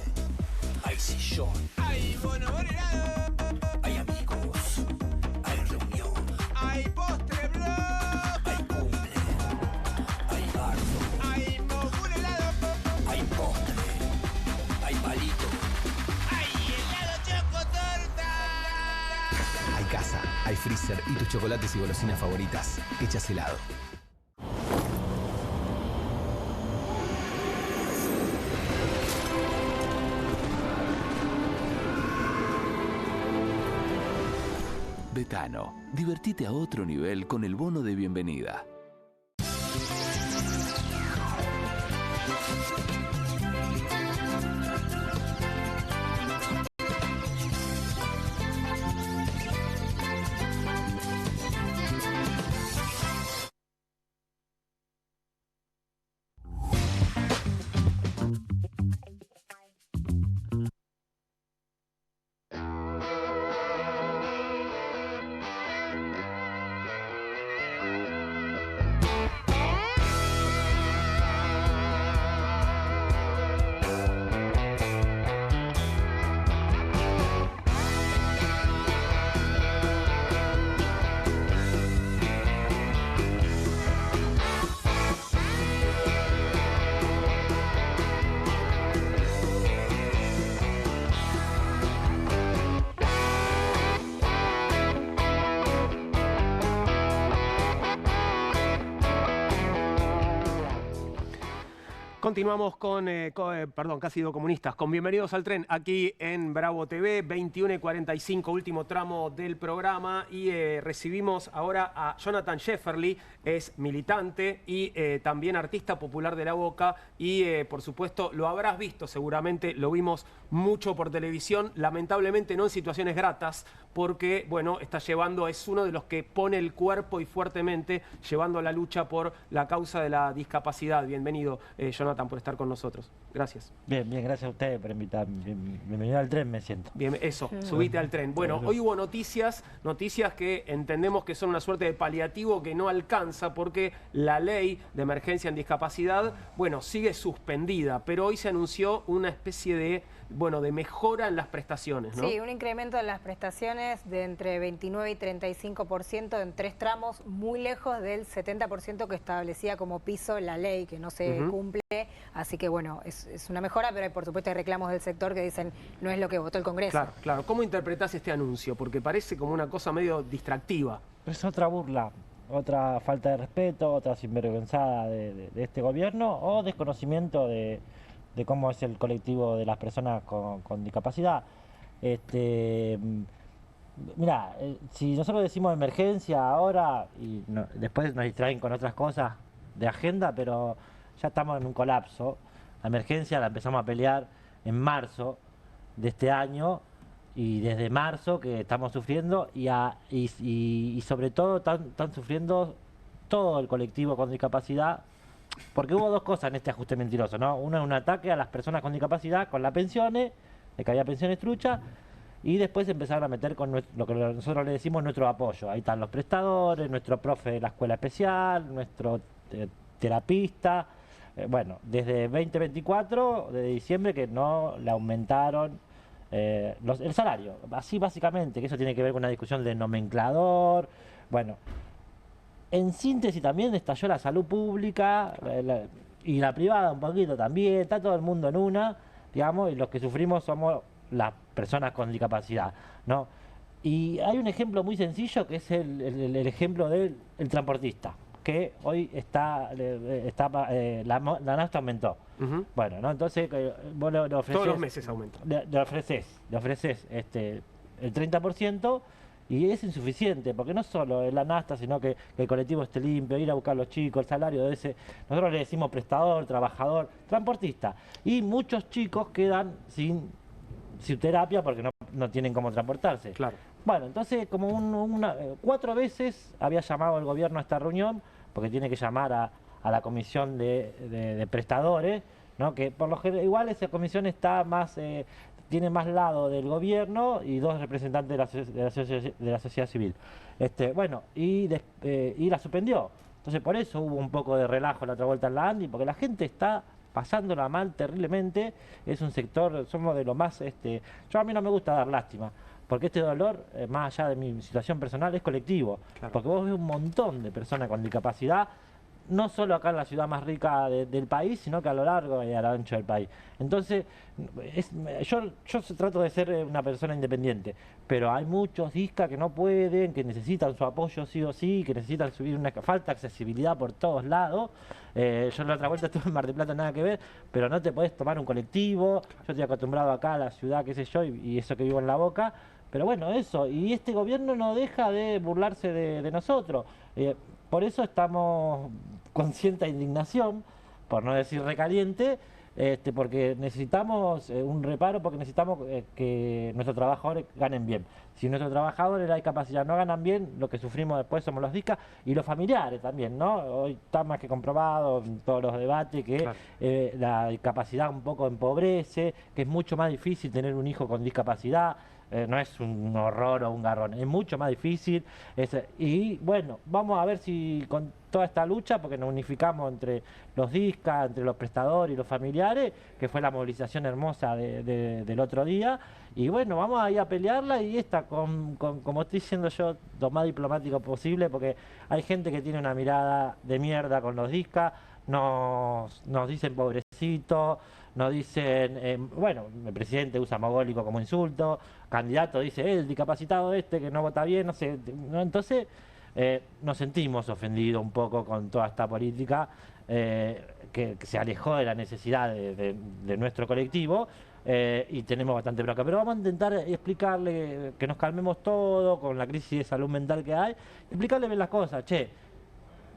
hay sillón, hay bono helado, hay amigos, hay reunión, hay postre bro, hay cumple, hay bardo, hay mogul helado, hay postre, hay palito, hay helado chocotorta. Hay casa, hay freezer y tus chocolates y golosinas favoritas hechas helado. Betano. Divertite a otro nivel con el bono de bienvenida. Continuamos con casi comunistas, con Bienvenidos al Tren, aquí en Bravo TV, 21:45, último tramo del programa, y recibimos ahora a Jonathan Schefferly, es militante y también artista popular de La Boca, y por supuesto lo habrás visto seguramente, lo vimos mucho por televisión, lamentablemente no en situaciones gratas, porque bueno, es uno de los que pone el cuerpo y fuertemente llevando la lucha por la causa de la discapacidad. Bienvenido, Jonathan, por estar con nosotros. Gracias. Bien, gracias a ustedes por invitarme. Bienvenido al tren, me siento. Bien, eso, subite al tren. Bueno, hoy hubo noticias que entendemos que son una suerte de paliativo que no alcanza porque la ley de emergencia en discapacidad, bueno, sigue suspendida, pero hoy se anunció una especie de mejora en las prestaciones, ¿no? Sí, un incremento en las prestaciones de entre 29 y 35% en 3 tramos, muy lejos del 70% que establecía como piso la ley, que no se cumple. Así que bueno, es una mejora, pero por supuesto hay reclamos del sector que dicen no es lo que votó el Congreso. Claro. ¿Cómo interpretás este anuncio? Porque parece como una cosa medio distractiva. Es otra burla, otra falta de respeto, otra sinvergüenzada de este gobierno o desconocimiento de cómo es el colectivo de las personas con discapacidad. Mira, si nosotros decimos emergencia ahora y después nos distraen con otras cosas de agenda, pero ya estamos en un colapso. La emergencia la empezamos a pelear en marzo de este año y desde marzo que estamos sufriendo y sobre todo están sufriendo todo el colectivo con discapacidad. Porque hubo dos cosas en este ajuste mentiroso, ¿no? Uno es un ataque a las personas con discapacidad, con las pensiones, de que había pensiones truchas, y después empezaron a meter con lo que nosotros le decimos nuestro apoyo. Ahí están los prestadores, nuestro profe de la escuela especial, nuestro terapista. Bueno, desde 2024, de diciembre, que no le aumentaron el salario. Así básicamente, que eso tiene que ver con una discusión de nomenclador. Bueno, en síntesis también estalló la salud pública y la privada un poquito también, está todo el mundo en una, digamos, y los que sufrimos somos las personas con discapacidad, ¿no? Y hay un ejemplo muy sencillo que es el ejemplo del transportista, que hoy la nafta aumentó. Bueno, ¿no? Entonces vos le ofreces, todos los meses aumenta. Le ofreces el 30%. Y es insuficiente, porque no solo es la nafta, sino que el colectivo esté limpio, ir a buscar a los chicos, el salario de ese. Nosotros le decimos prestador, trabajador, transportista. Y muchos chicos quedan sin su terapia porque no tienen cómo transportarse. Claro. Bueno, entonces como 4 veces había llamado el gobierno a esta reunión, porque tiene que llamar a la comisión de prestadores, ¿no? Que por lo general igual esa comisión está más... tiene más lado del gobierno y 2 representantes de la sociedad civil. Y la suspendió. Entonces por eso hubo un poco de relajo la otra vuelta en la ANDI, porque la gente está pasándola mal terriblemente. Es un sector, somos de lo más... a mí no me gusta dar lástima, porque este dolor, más allá de mi situación personal, es colectivo. Claro. Porque vos ves un montón de personas con discapacidad, no solo acá en la ciudad más rica del país, sino que a lo largo y a lo ancho del país. Entonces, yo trato de ser una persona independiente, pero hay muchos discas que no pueden, que necesitan su apoyo sí o sí, que necesitan subir falta accesibilidad por todos lados. Yo la otra vuelta estuve en Mar del Plata, nada que ver, pero no te podés tomar un colectivo. Yo estoy acostumbrado acá a la ciudad, qué sé yo, y eso que vivo en La Boca, Pero bueno, eso, y este gobierno no deja de burlarse de nosotros. Por eso estamos con cierta indignación, por no decir recaliente, porque necesitamos un reparo, porque necesitamos que nuestros trabajadores ganen bien. Si nuestros trabajadores de la discapacidad no ganan bien, lo que sufrimos después somos los discas y los familiares también, ¿no? Hoy está más que comprobado en todos los debates que claro, la discapacidad un poco empobrece, que es mucho más difícil tener un hijo con discapacidad. No es un horror o un garrón, es mucho más difícil. Y bueno, vamos a ver si con toda esta lucha, porque nos unificamos entre los discas, entre los prestadores y los familiares, que fue la movilización hermosa del otro día, y bueno, vamos a ir a pelearla y como estoy diciendo yo, lo más diplomático posible, porque hay gente que tiene una mirada de mierda con los discas, nos dicen pobrecitos, nos dicen, bueno, el presidente usa mogólico como insulto, candidato dice, el discapacitado que no vota bien, no sé, ¿no? Entonces nos sentimos ofendidos un poco con toda esta política que se alejó de la necesidad de nuestro colectivo y tenemos bastante bronca. Pero vamos a intentar explicarle, que nos calmemos todo con la crisis de salud mental que hay, explicarle bien las cosas. Che,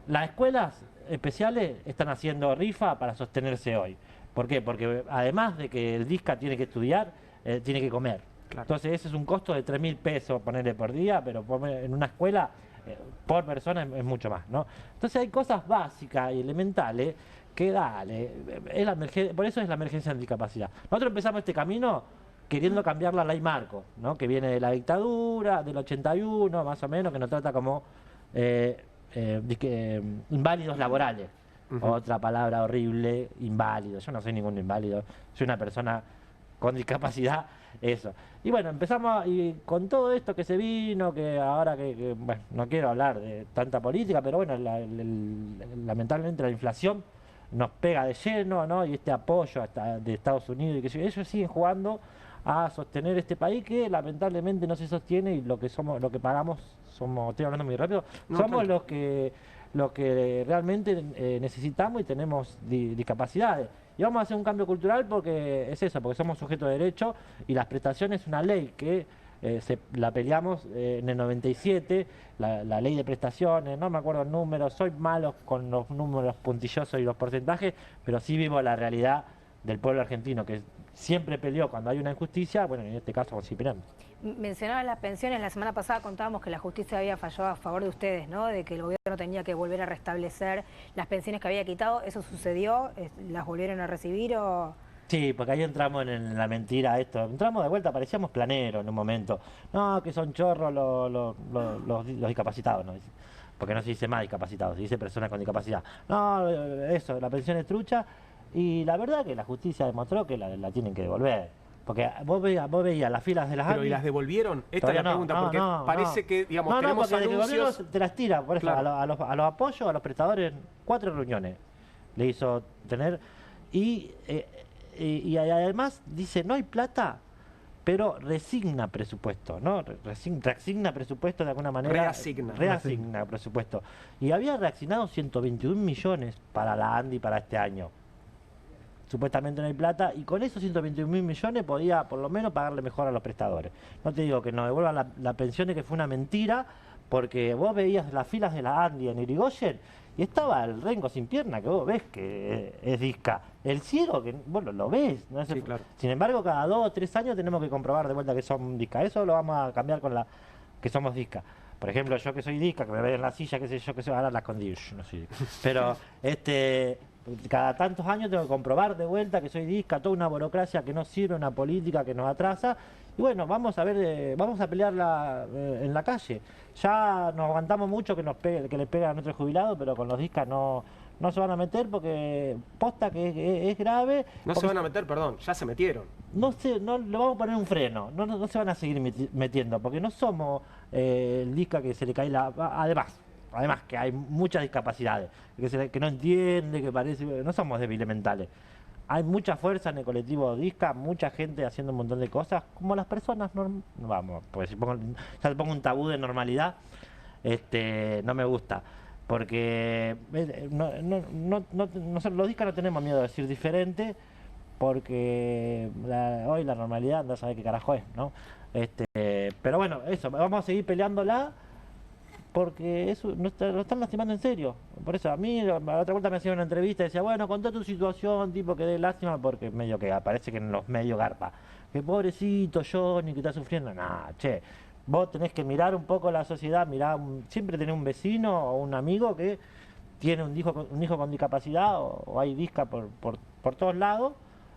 las escuelas especiales están haciendo rifa para sostenerse hoy. ¿Por qué? Porque además de que el disca tiene que estudiar, tiene que comer. Claro. Entonces ese es un costo de 3.000 pesos ponerle por día, pero en una escuela por persona es mucho más, ¿no? Entonces hay cosas básicas y elementales que dale, por eso es la emergencia de discapacidad. Nosotros empezamos este camino queriendo cambiar la ley marco, ¿no? Que viene de la dictadura, del 81 más o menos, que nos trata como inválidos laborales. Otra palabra horrible, inválido. Yo no soy ningún inválido, soy una persona con discapacidad, eso. Y bueno, empezamos y con todo esto que se vino, que ahora bueno, no quiero hablar de tanta política, pero bueno, lamentablemente la inflación nos pega de lleno, ¿no? Y este apoyo de Estados Unidos, y que ellos siguen jugando a sostener este país que lamentablemente no se sostiene, y lo que pagamos somos, estoy hablando muy rápido, no, somos los que realmente necesitamos y tenemos discapacidades. Y vamos a hacer un cambio cultural porque es eso, porque somos sujetos de derecho y las prestaciones es una ley que la peleamos en el 97, la ley de prestaciones, no me acuerdo el número, soy malo con los números puntillosos y los porcentajes, pero sí vivo la realidad del pueblo argentino, que siempre peleó cuando hay una injusticia, bueno, en este caso sí peleamos. Mencionaban las pensiones, la semana pasada contábamos que la justicia había fallado a favor de ustedes, ¿no? De que el gobierno tenía que volver a restablecer las pensiones que había quitado. ¿Eso sucedió? ¿Las volvieron a recibir o...? Sí, porque ahí entramos en la mentira esto. Entramos de vuelta, parecíamos planeros en un momento. No, que son chorros los discapacitados, ¿no? Porque no se dice más discapacitados, se dice personas con discapacidad. No, eso, la pensión es trucha. Y la verdad que la justicia demostró que la tienen que devolver. Porque vos veías las filas de las ¿Pero y las devolvieron? Esta es la pregunta, porque parece que, digamos, tenemos porque anuncios... el gobierno te las tira, por eso, claro, a los apoyos, a los prestadores, 4 reuniones le hizo tener. Y además dice, no hay plata, pero resigna presupuesto, ¿no? Reasigna presupuesto de alguna manera. Reasigna presupuesto. Y había reasignado 121 millones para la ANDI para este año. Supuestamente no hay plata, y con esos 121.000 millones podía por lo menos pagarle mejor a los prestadores. No te digo que nos devuelvan la pensión, que fue una mentira, porque vos veías las filas de la Andy en Irigoyen y estaba el rengo sin pierna, que vos ves que es disca. El ciego, que vos lo ves. ¿No? Sí, claro. Sin embargo, cada 2 o 3 años tenemos que comprobar de vuelta que son disca. Eso lo vamos a cambiar con que somos disca. Por ejemplo, yo que soy disca, que me ven en la silla, qué sé yo, ahora la escondí, no soy disca. Pero cada tantos años tengo que comprobar de vuelta que soy disca, toda una burocracia que no sirve, una política que nos atrasa. Y bueno, vamos a ver, vamos a pelearla en la calle. Ya nos aguantamos mucho que le peguen a nuestros jubilados, pero con los discas no se van a meter porque posta que es grave. No se van a meter, perdón, ya se metieron. No sé, no le vamos a poner un freno, no se van a seguir metiendo, porque no somos el disca que se le cae Además que hay muchas discapacidades, que no entiende, que parece, no somos débiles mentales. Hay mucha fuerza en el colectivo disca, mucha gente haciendo un montón de cosas, como las personas vamos, pues si pongo un tabú de normalidad, no me gusta. Porque nosotros los discas no tenemos miedo de decir diferente, porque hoy la normalidad no sabe qué carajo es, ¿no? Pero bueno, eso, vamos a seguir peleándola porque eso lo están lastimando en serio. Por eso a mí, a la otra vuelta me hacían una entrevista y decía, bueno, contá tu situación, tipo que dé lástima, porque medio que aparece que en los medios garpa. Que pobrecito Johnny, que está sufriendo. Nah, che, vos tenés que mirar un poco la sociedad, siempre tenés un vecino o un amigo que tiene un hijo con discapacidad o hay disca por todos lados.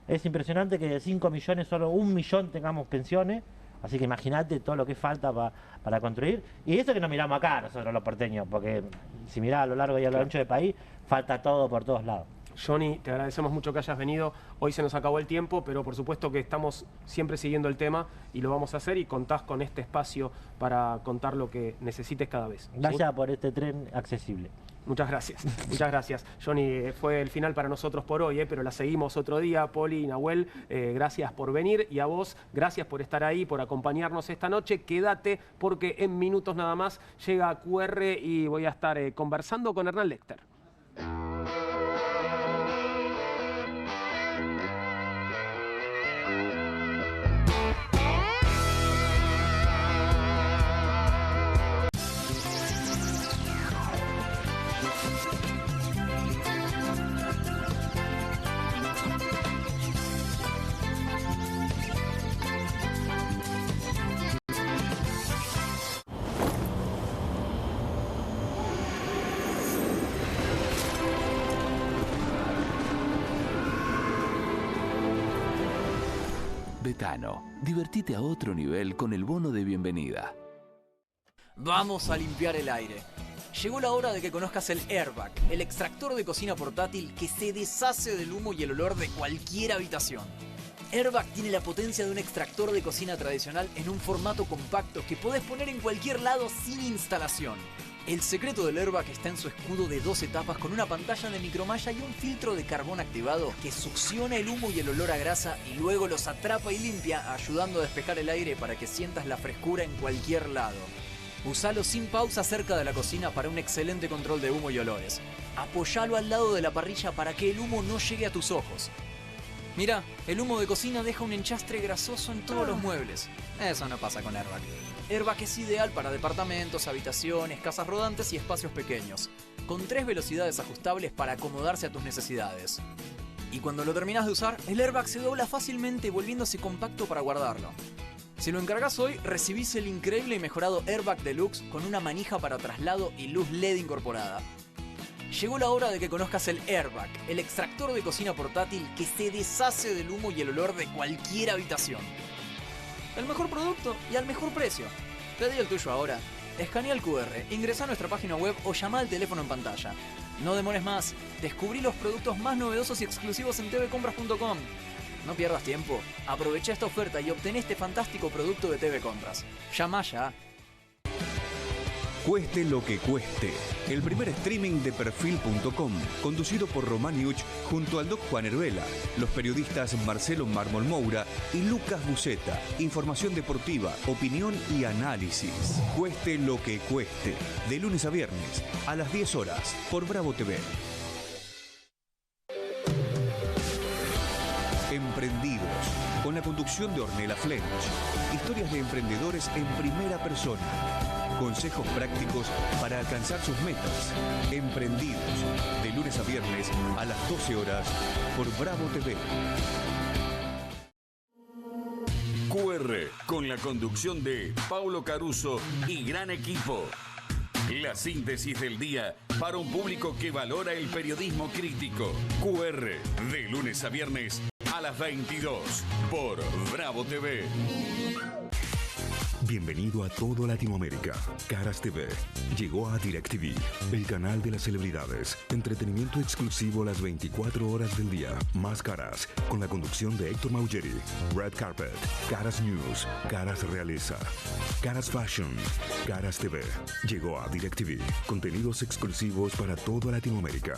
Es impresionante que de 5 millones, solo 1 millón tengamos pensiones. Así que imagínate todo lo que falta para construir. Y eso que no miramos acá nosotros los porteños, porque si mirás a lo largo y a lo ancho del país, falta todo por todos lados. Johnny, te agradecemos mucho que hayas venido. Hoy se nos acabó el tiempo, pero por supuesto que estamos siempre siguiendo el tema y lo vamos a hacer, y contás con este espacio para contar lo que necesites cada vez. Gracias por este tren accesible. Muchas gracias, muchas gracias. Johnny, fue el final para nosotros por hoy, pero la seguimos otro día. Poli, Nahuel, gracias por venir, y a vos, gracias por estar ahí, por acompañarnos esta noche. Quédate, porque en minutos nada más llega QR y voy a estar conversando con Hernán Lecter. Betano, divertite a otro nivel con el bono de bienvenida. Vamos a limpiar el aire. Llegó la hora de que conozcas el Airbag, el extractor de cocina portátil que se deshace del humo y el olor de cualquier habitación. Airbag tiene la potencia de un extractor de cocina tradicional en un formato compacto que podés poner en cualquier lado sin instalación. El secreto del Airbag está en su escudo de 2 etapas con una pantalla de micromalla y un filtro de carbón activado que succiona el humo y el olor a grasa y luego los atrapa y limpia, ayudando a despejar el aire para que sientas la frescura en cualquier lado. Usalo sin pausa cerca de la cocina para un excelente control de humo y olores. Apoyalo al lado de la parrilla para que el humo no llegue a tus ojos. Mira, el humo de cocina deja un enchastre grasoso en todos los muebles. Eso no pasa con Airbag. Airbag es ideal para departamentos, habitaciones, casas rodantes y espacios pequeños, con 3 velocidades ajustables para acomodarse a tus necesidades. Y cuando lo terminas de usar, el Airbag se dobla fácilmente volviéndose compacto para guardarlo. Si lo encargas hoy, recibís el increíble y mejorado Airbag Deluxe con una manija para traslado y luz LED incorporada. Llegó la hora de que conozcas el Airbag, el extractor de cocina portátil que se deshace del humo y el olor de cualquier habitación. El mejor producto y al mejor precio. Pedí el tuyo ahora. Escanea el QR, ingresa a nuestra página web o llama al teléfono en pantalla. No demores más. Descubrí los productos más novedosos y exclusivos en tvcompras.com. No pierdas tiempo. Aprovecha esta oferta y obtén este fantástico producto de TV Compras. Llama ya. Cueste lo que cueste. El primer streaming de Perfil.com, conducido por Román Yuch junto al Doc Juan Heruela, los periodistas Marcelo Mármol Moura y Lucas Buceta. Información deportiva, opinión y análisis. Cueste lo que cueste. De lunes a viernes, a las 10 horas, por Bravo TV. Emprendidos, con la conducción de Ornella Flench. Historias de emprendedores en primera persona. Consejos prácticos para alcanzar sus metas. Emprendidos, de lunes a viernes a las 12 horas por Bravo TV. QR, con la conducción de Paulo Caruso y gran equipo. La síntesis del día para un público que valora el periodismo crítico. QR, de lunes a viernes a las 22 por Bravo TV. Bienvenido a todo Latinoamérica. Caras TV llegó a DirecTV, el canal de las celebridades. Entretenimiento exclusivo las 24 horas del día. Más Caras, con la conducción de Héctor Maugeri. Red Carpet, Caras News, Caras Realeza, Caras Fashion, Caras TV. Llegó a DirecTV. Contenidos exclusivos para toda Latinoamérica.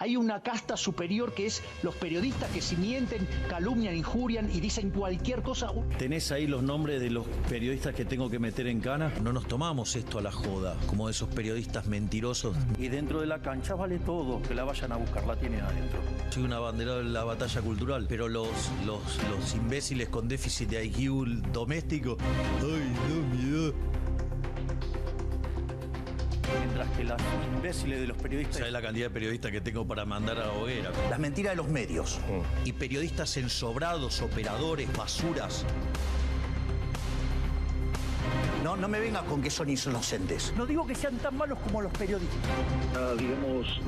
hay una casta superior que es los periodistas que si mienten, calumnian, injurian y dicen cualquier cosa. ¿Tenés ahí los nombres de los periodistas que tengo que meter en cana? No nos tomamos esto a la joda, como esos periodistas mentirosos. Y dentro de la cancha vale todo, que la vayan a buscar, la tienen adentro. Soy un abanderado de la batalla cultural, pero los imbéciles con déficit de IQ doméstico, ay, no, miedo. Mientras que las imbéciles de los periodistas... ¿Sabes la cantidad de periodistas que tengo para mandar a la hoguera? Las mentiras de los medios. Y periodistas ensobrados, operadores, basuras. No me venga con que son inocentes. No digo que sean tan malos como los periodistas. Digamos,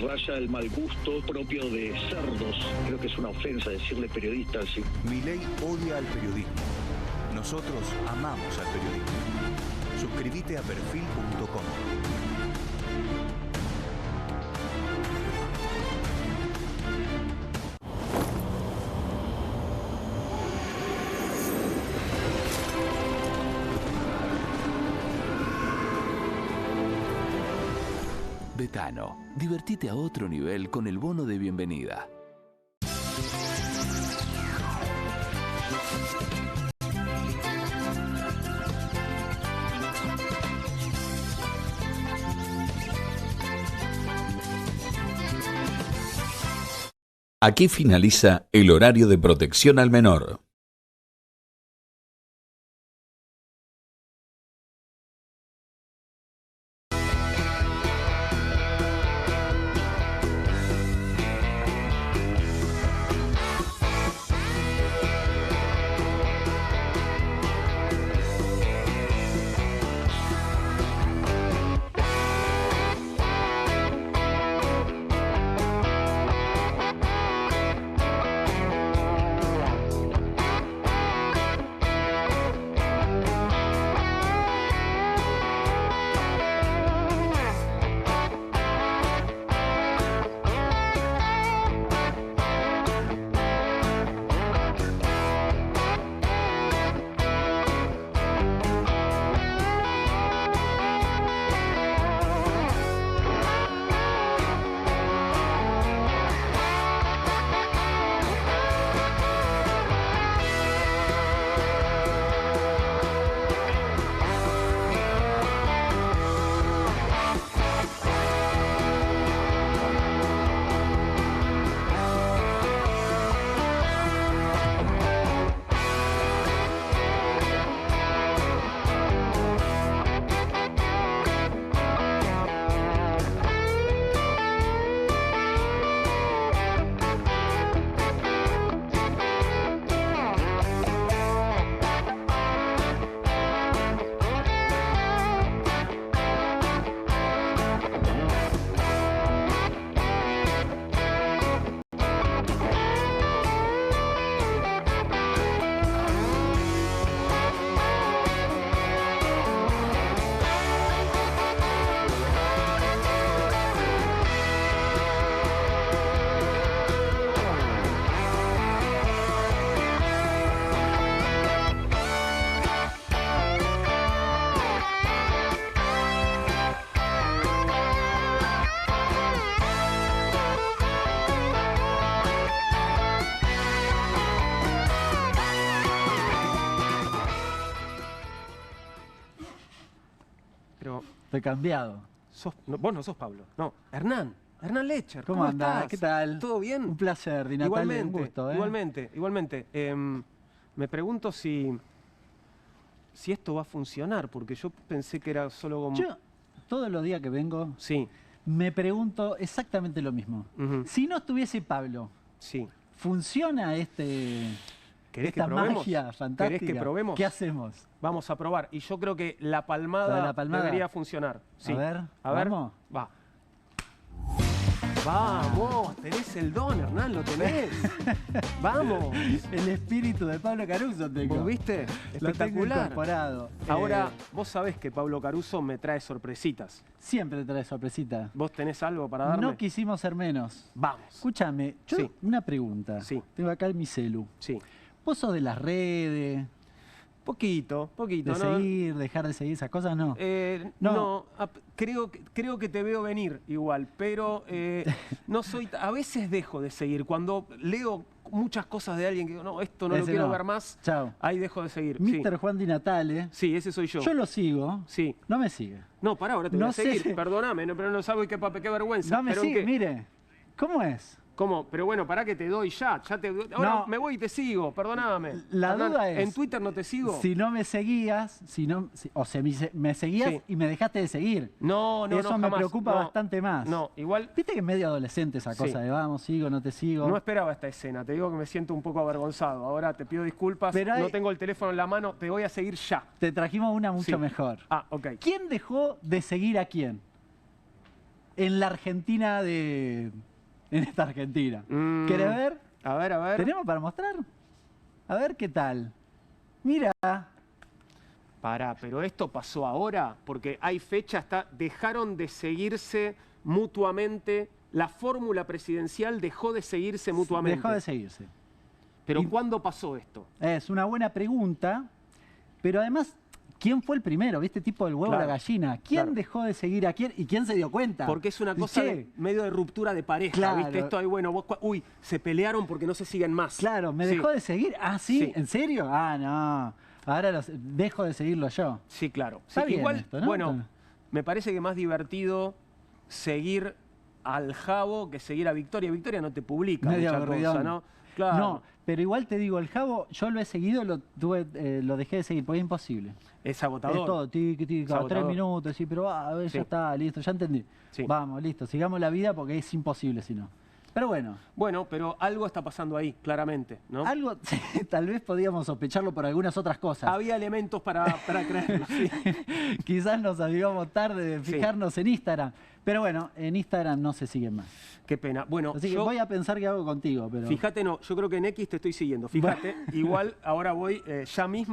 raya el mal gusto propio de cerdos. Creo que es una ofensa decirle periodistas. ¿Sí? Milei odia al periodismo. Nosotros amamos al periodismo. Suscríbete a perfil.com. Betano, divertite a otro nivel con el bono de bienvenida. Aquí finaliza el horario de protección al menor. Estoy cambiado. Vos no sos Pablo. No, Hernán Lecher. ¿Cómo andás? Estás? ¿Qué tal? ¿Todo bien? Un placer, Di Natale, un gusto. Igualmente. Me pregunto si esto va a funcionar, porque yo pensé que era solo como... Yo, todos los días que vengo, sí, me pregunto exactamente lo mismo. Si no estuviese Pablo, sí, ¿funciona esta magia fantástica? ¿Querés que probemos? ¿Qué hacemos? Vamos a probar. Y yo creo que la palmada debería funcionar. Sí. A ver. Va. Vamos, tenés el don, Hernán, lo tenés. Vamos. El espíritu de Pablo Caruso tengo. ¿Vos viste? Lo Espectacular. tengo incorporado. Ahora, vos sabés que Pablo Caruso me trae sorpresitas. Siempre trae sorpresitas. ¿Vos tenés algo para darme? No quisimos ser menos. Vamos. Escúchame, una pregunta. Sí. Tengo acá el mi celu. Sí. ¿Vos sos de las redes? Poquito. De seguir, dejar de seguir esas cosas, no. No, creo que te veo venir igual, pero no soy. A veces dejo de seguir. Cuando leo muchas cosas de alguien que digo, no, esto no lo quiero ver más, chao. Ahí dejo de seguir. Mr. Juan Di Natale. Sí, ese soy yo. Yo lo sigo. Sí. No me sigue. No, pará, ahora te voy a seguir. Perdóname, pero no sabes qué vergüenza. No me sigue, mire. ¿Cómo es? ¿Cómo? Pero bueno, pará que te doy ya. Ahora me voy y te sigo, perdóname. La duda es... ¿En Twitter no te sigo? Si no me seguías, me seguías y me dejaste de seguir. No, eso me jamás. preocupa bastante más. No, igual... Viste que es medio adolescente esa cosa de vamos, sigo, no te sigo. No esperaba esta escena, te digo que me siento un poco avergonzado. Ahora te pido disculpas, no tengo el teléfono en la mano, te voy a seguir ya. Te trajimos una mucho mejor. Ah, ok. ¿Quién dejó de seguir a quién? En la Argentina En esta Argentina. ¿Querés ver? A ver. ¿Tenemos para mostrar? A ver qué tal. Mira. Pará, pero esto pasó ahora, porque hay fecha, dejaron de seguirse mutuamente. La fórmula presidencial dejó de seguirse mutuamente. Dejó de seguirse. ¿Pero cuándo pasó esto? Es una buena pregunta, pero además... ¿Quién fue el primero? ¿Viste? Tipo del huevo a la gallina. ¿Quién dejó de seguir a quién y quién se dio cuenta? Porque es una cosa medio de ruptura de pareja, ¿viste? Esto ahí, bueno, se pelearon porque no se siguen más. Claro, ¿me dejó de seguir? Ah, ¿sí? ¿En serio? Ah, no. Ahora dejo de seguirlo yo. Sí, claro. Está bien igual, esto, ¿no? Bueno, me parece que más divertido seguir al Jabo que seguir a Victoria. Victoria no te publica mucha cosa, ¿no? Claro. No, pero igual te digo, el Jabo, yo lo he seguido, lo dejé de seguir, porque es imposible. Es agotador. Es todo, cada 3 minutos, sí, pero ya está, listo, ya entendí. Sí. Vamos, listo, sigamos la vida porque es imposible si no. Pero bueno. Bueno, pero algo está pasando ahí, claramente, ¿no? Algo, tal vez podíamos sospecharlo por algunas otras cosas. Había elementos para creerlo, sí. Quizás nos avivamos tarde de fijarnos en Instagram. Pero bueno, en Instagram no se siguen más. Qué pena. Bueno, así que voy a pensar qué hago contigo. Pero... Fíjate, no, yo creo que en X te estoy siguiendo. Fíjate, igual ahora voy ya mismo.